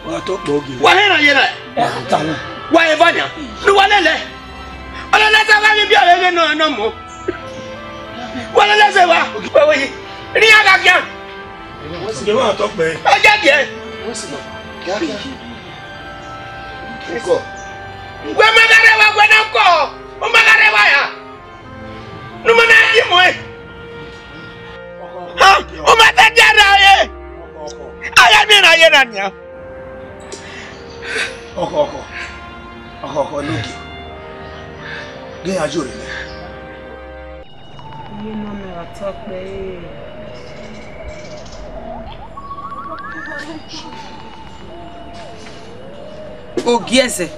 Wa talk me oge. Wa he na ye na. Wa e vanya. Nu wa lele. Ala na ta ga mi bi ole no mo. Wa lele se wa. We we. Ni aga kya. Ogema talk me. Aja die. Iko. We magare wa gwe na ko. O magare wa ya. Nu ma na yi mo e. Ha, o ma ta jara ye. Aya mi na ye na nya. Oko logi. Ge ajore le. You know me wa talk be. Ogieze.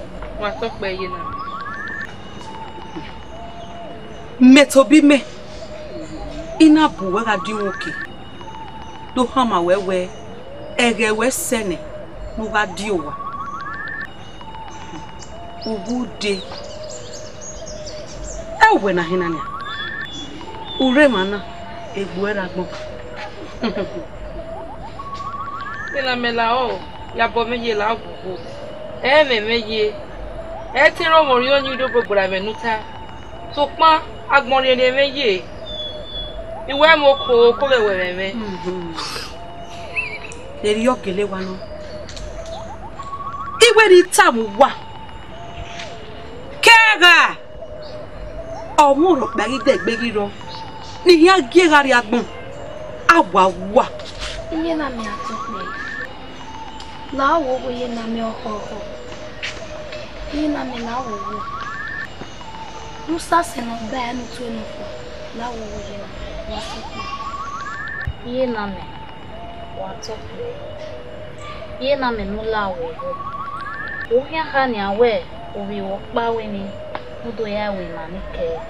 Wa talk be ye na. Metobi me. Ina buwe ga di nwoke. Do hama wewe. Egewe sene. No ga di owa. Ugude. Ewe na hinanya. Ure mana. Egbuera gbon. Ila mela o. Ya bo meje la gugu. Me meje. E ti ro mo ri onyu do gbogbora menuta. So pa agbon re ne meje. Iwe mo ko le were me. Leri ogele wa no. Iwe ri tamu wa. Kega. Omuro gbagi de gbegi ro. Ni ya gegari agbon. Awa wa. Iye na mi atokpe. La wo wo ye na mi ohoho. Iye na mi la wo wo. Musa se no ba no to no fo. La wo wo ye na wa atokpe. Iye na mi wa atokpe. Iye na mi no la wo wo. O ya ha ni awe o wi wo pa we ni. Udo ya we ma mi ke.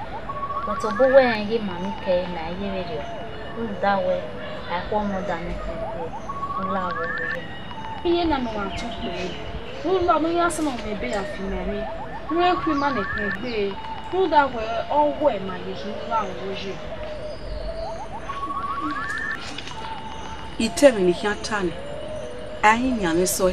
But obo we ye ma mi ke na ye radio. Uda we I want more than anything. Iye na no wa atokpe. Ula no ya se no me be afimere. Nwe kwi ma na kegbe. Uda we owo e ma ye so la woje. Itemi ni hiatani. Ayi ni ane so.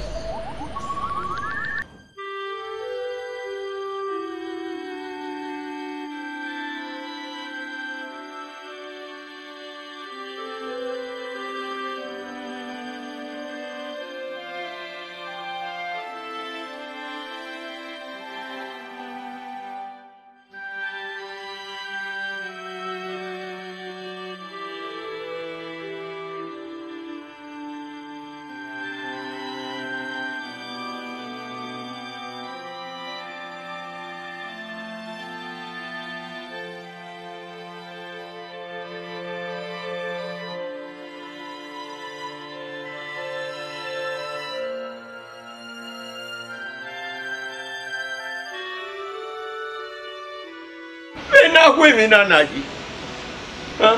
Na kwe mi na naji. Ha?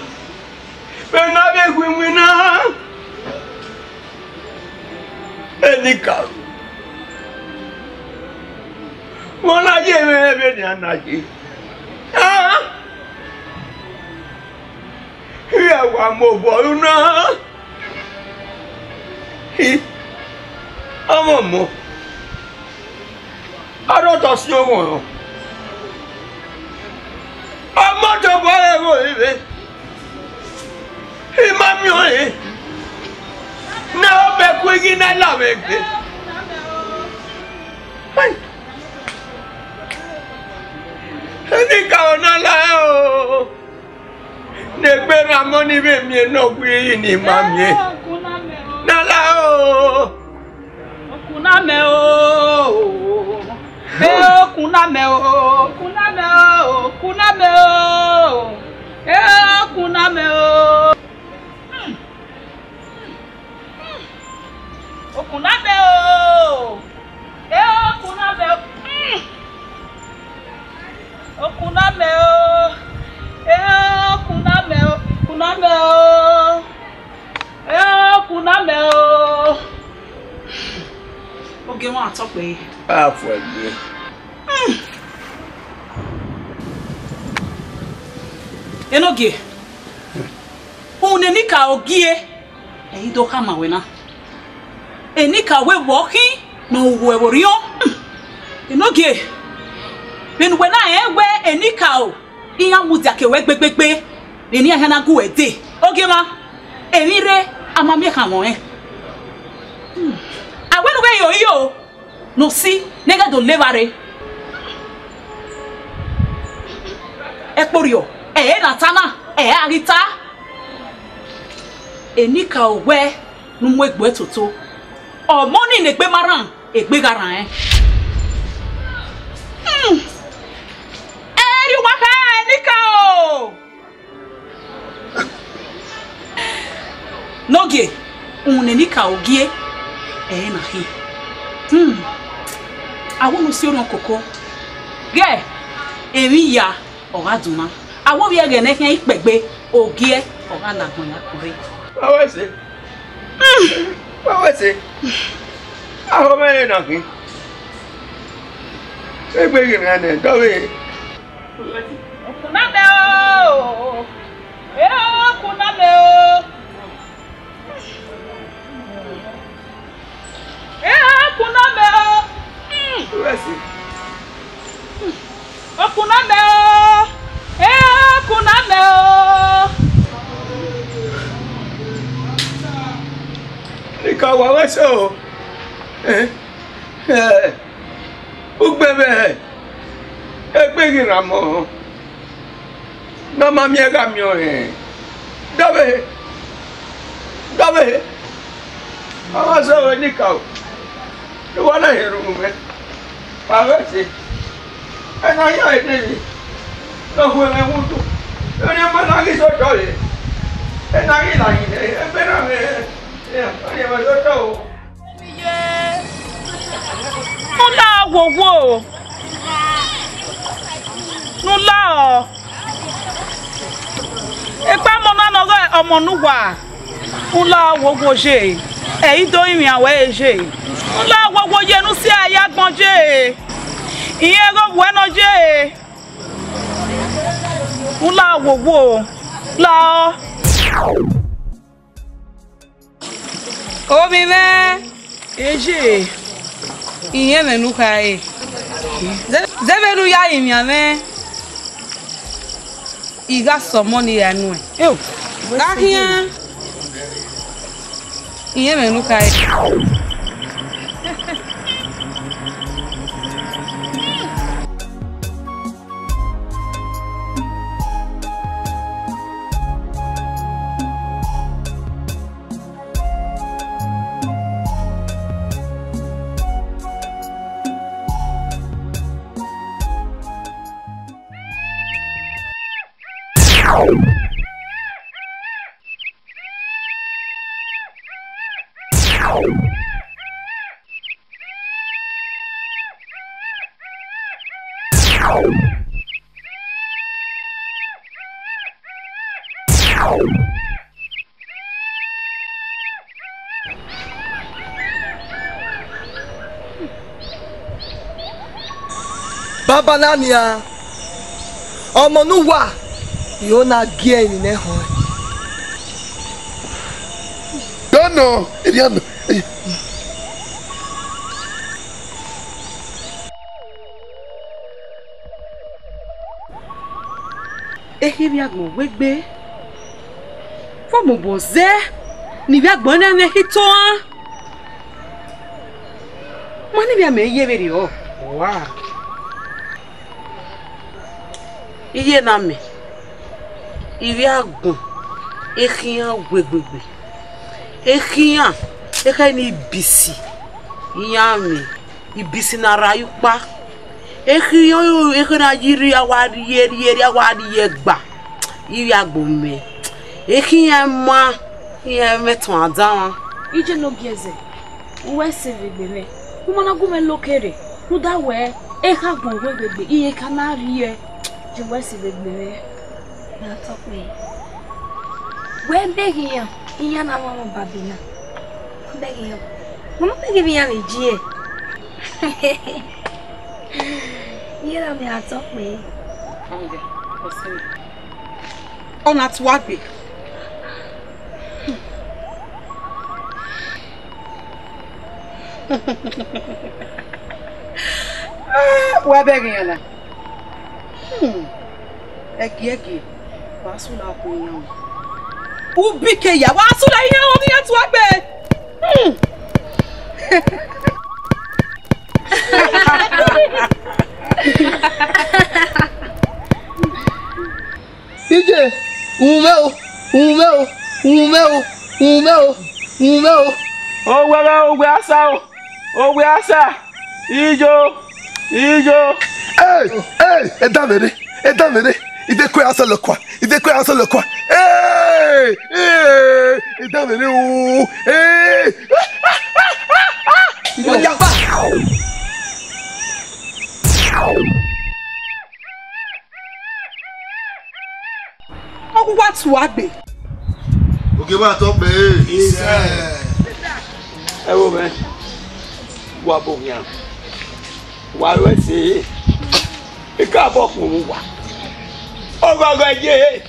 Be na be kwe mi na. Enika. Wala je me be na naji. Ha? Ya wa mo bo na. Hi. Amo mo. Aro to si omo. Amato bare mo ibe. Imami oye. Na obe kwigi na la meke. Hai. Ni ka ona la o. Ne gbe ra mo ni be mi no gbe ni mami. Na la o. Kuna me o. Kuna me o, kuna me o, kuna me o, kuna me o, kuna me o, kuna me o, kuna me o, kuna me o, kuna me o, kuna me o. Okay, mo atokpe. Ah, for me. Enoge. Unenika ogie. Eido kama wena. Enika we woki no weworio. Enoge. Ben wena ewe enika o. Iya mudia ke we gbegbe. Ni ahia na gu ede. Oge ma. Emire amamie kamo Awenu we yo. No si nega do levare. Ekporio. Natana, Arita. Enika owe numwe gbe toto. O money ne gbe maran, egbe garan you waka Enika o. Noge, Enika ogie. Na hi. I want to see on Coco. Ge, Emiya Oraduna. I won't be again. I can't be ogie or Alagoya Kore. What was it? What was it? I hope I ain't knocking. They're bringing an end. Go away. Kunameo! Kunameo! Kunameo! Where's it? kuname o kuname o Nika wa weso ugbebe egbegi ramo na mami ega mi o dabe awa so nika o wala heru me pagase ana ya ene no fue me mucho ene mana ki so jole ena ki la ni espera me oye me so to nula wowo nula o epa mo na no re omo nuwa nula wowo je èyí tó ìrìn àwẹ̀ èṣe ńlá gbogbo yẹnu sí àyàgbọ́n jẹ́ ìyẹn gbogbo ẹ̀nà jẹ́ ńlá gbogbo lọ. omi mẹ́ èṣe ìyẹn mẹ́nu ka ẹ̀ zẹ́fẹ̀lú ya ìrìn àmẹ́ ìgá sọ̀mọ́ ni ẹnu ẹ̀ kákíyàn. Iya menu kai. Baba Nania, ọmọ nu wà yóò na gé ẹ̀yìn náà hàn. Dọ́nà èdè àná. Ehi agbon wegbe. Fọ́ọ̀mù bò zẹ́ níbi agbon náà ní hítọ́ á. Mo níbi àmì iye bèrè ọ̀. Wá. Iye na mi. Ibi agbon. Ehiyan wegbegbe. Ehiyan. Eka ni ibisi. Iyan mi. Ibisi na rayu pa. Ehiyan eka na yiri awari yeri awari yegba. Ibi agbon me. Ehiyan ma. Iyan meton adan. Ije no gieze. Uwe sevegbe me. Umana gume lokere. Nuda we. Eka agbon wegbegbe. Iye kanari ye. Je uwe sevegbe me. Na tokwe. We begi ya. Iya na mama babina. Begi ya. Mama begi biya ni jie. Iya na me atokwe. Onge. Osiri. Ona tuwabe. Wa begi ya na. Egi. Wasula ko yan. Ubike ya wasula yan omi ya tuwabe. Ije, umeo. Ogwe asa. Ijo. Edamere. Idekwe asa le quoi. Edamere o. Oyaba. Ogwa tuwabe. Oge wa to pe. Ẹ wo me. Wa bo yan. Wa we se. E ka bo kun wa. Ogogo je.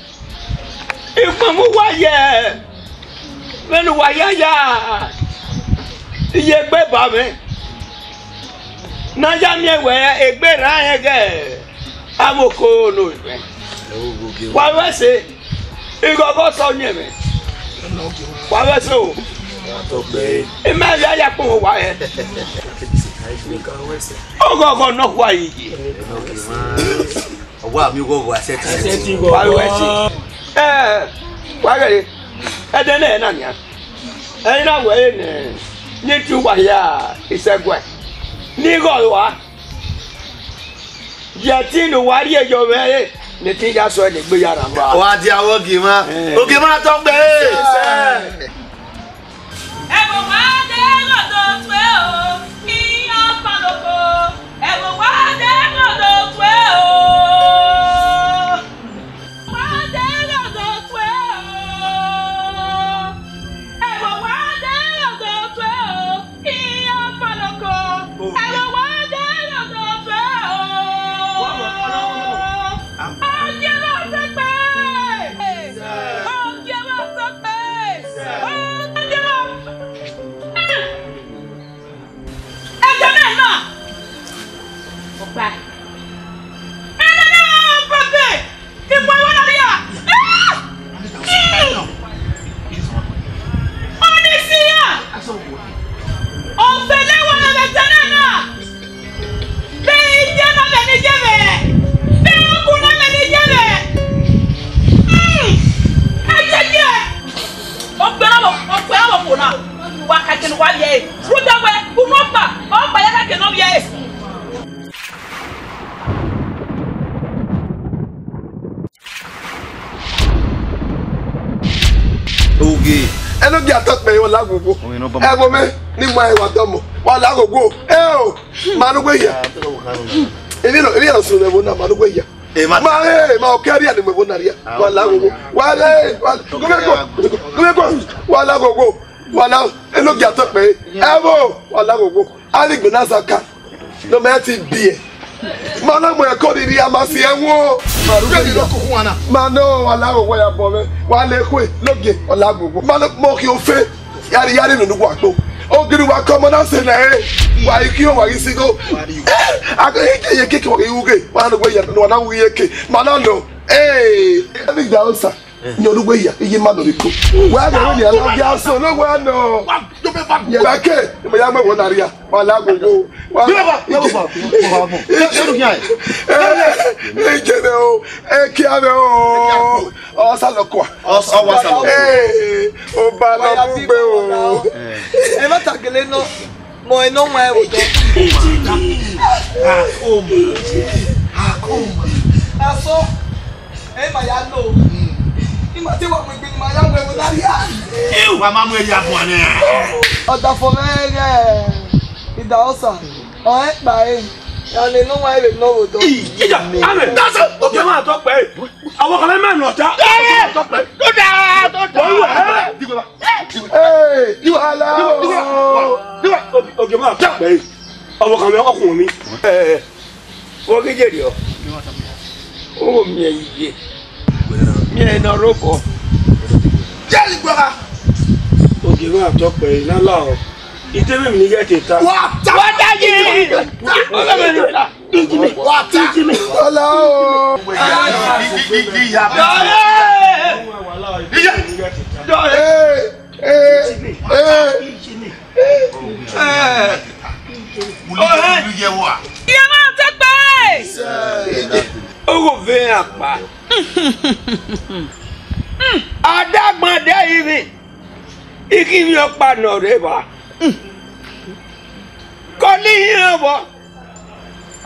Ipamu wa ye. Menu wa ya. Iye gbe ba me. Na ja mi ewe egbe ran ege. amoko no ife wa we se igogo so nyeme wa we se o e ma ya ya pon wa e ogogo no kwa yi wa mi go aseti wa we se wa gere e de na nia e na we ni tu wa ya isegwe ni go wa yeti no wari ejo be ni tin ja so ni gbe yara ma wa di awo gima oge ma to pe Ebo wa de godo twe o ki apaloko Ebo wa de godo twe o wa de godo twe o Ebo wa de godo twe o ki apaloko Ebo wa de godo twe o eno gi atok pe won lagogo e mo me ni mo e wa tomo wa lagogo o manu gbe ya ebi no so le bona manu gbe ya ma o kari ani mo bona ria wa lagogo wa le go wa lagogo wa la eno gi atok pe e mo wa lagogo ali gbe na saka no me ti bi e ma na mo e ko ri amasi enwo ma no wa lagogo ya bo me wa le kwe loge olagogo ma mo ki o fe yari no nugo agbo o giri wa komo na se na wa iki o wa isi go aga ye keke wa iwuge wa no gwe ya no na wu yeke ma na no abi da osa ni olugbo ya iye ma no riko wa ga ni ala bi aso no wa no ya ba ke mo ya mo na ria wa lagogo wa jene o ki ave o sa lo kwa o wa sa lo o ba lo gbe o e ma takele no mo e no ma e wo to aso e ma ya no ima te wa mo gbe ma ya mo e wo na ria wa ma mo e ya bo ani o da fo me ida osa o e pa e yani no wa e no wo to ija ame daso o ke ma to pe awon kan me no ta to pe to da digo you ala digo o ke ma to pe awon kan me okun mi o ke jeri o o mi iye mi e na roko jeli gbara o ke ma to pe na la o iteme mi ni get ta wa daji o le me ta Ijime. Hello.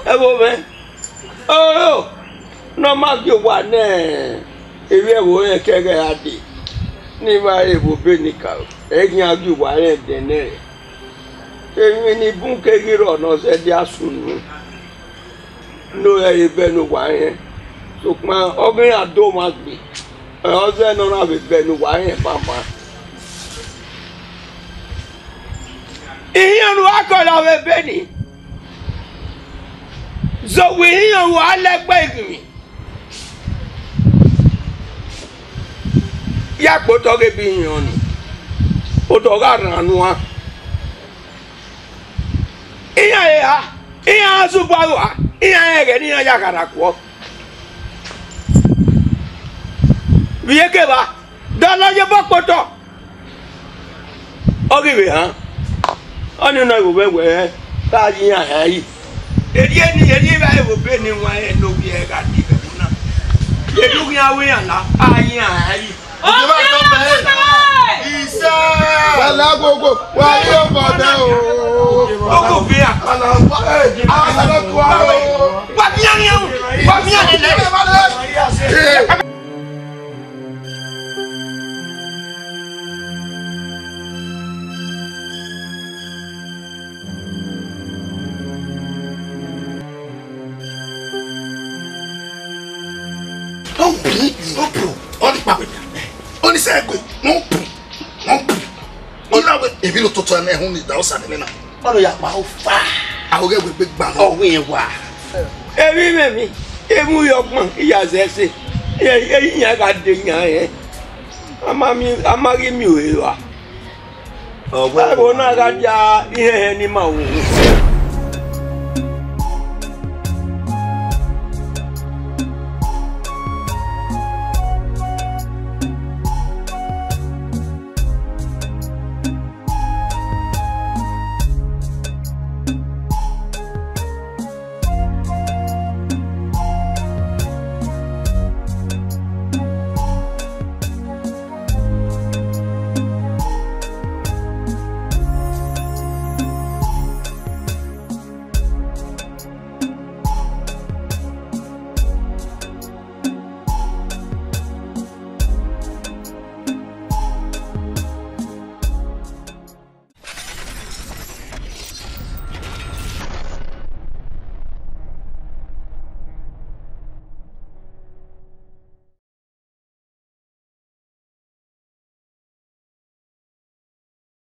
Ebo me. Oh. No ma bi wa na. Ewi ewo e kege ade. Ni ba ebo Benin ka. Egin aju wa re de ne. Ewi ni bun kegiro no se di asunu. No e benu wa yen. So ma ogin ado ma gbe. E o se no na be benu wa yen papa. Iyan ru akola we Benin. So we hear what like me. Yak botoge binyon. Botoga ranwa. Iya subawa. Iya ege ni ya karakwo. Iyeke ba. Dala ye ba poto. Ogi we han. Oni na go we ta yin ha yi. Edi ba e wo be ni wan e no bi e ga di be na. Ye du yan we yan la. Ayin ha yi. Oge ba to be. Isa. Wala gogo. Wa yo boda o. Ogo bi a. Ala wa e. Ala kwa o. Wa bi yan yan. Wa bi yan le. Non pro. On dit pas. On dit c'est quoi? Non pro. On a et puis le toto na ehun ni da o sa ni na. Balo ya pa o fa. Ahoge we pe gba. O wi wa. Emi emu yo pon iya sese. E yan ga de yan e. Amari mi o e wa. O gbo na ga ja ihe ni ma wo.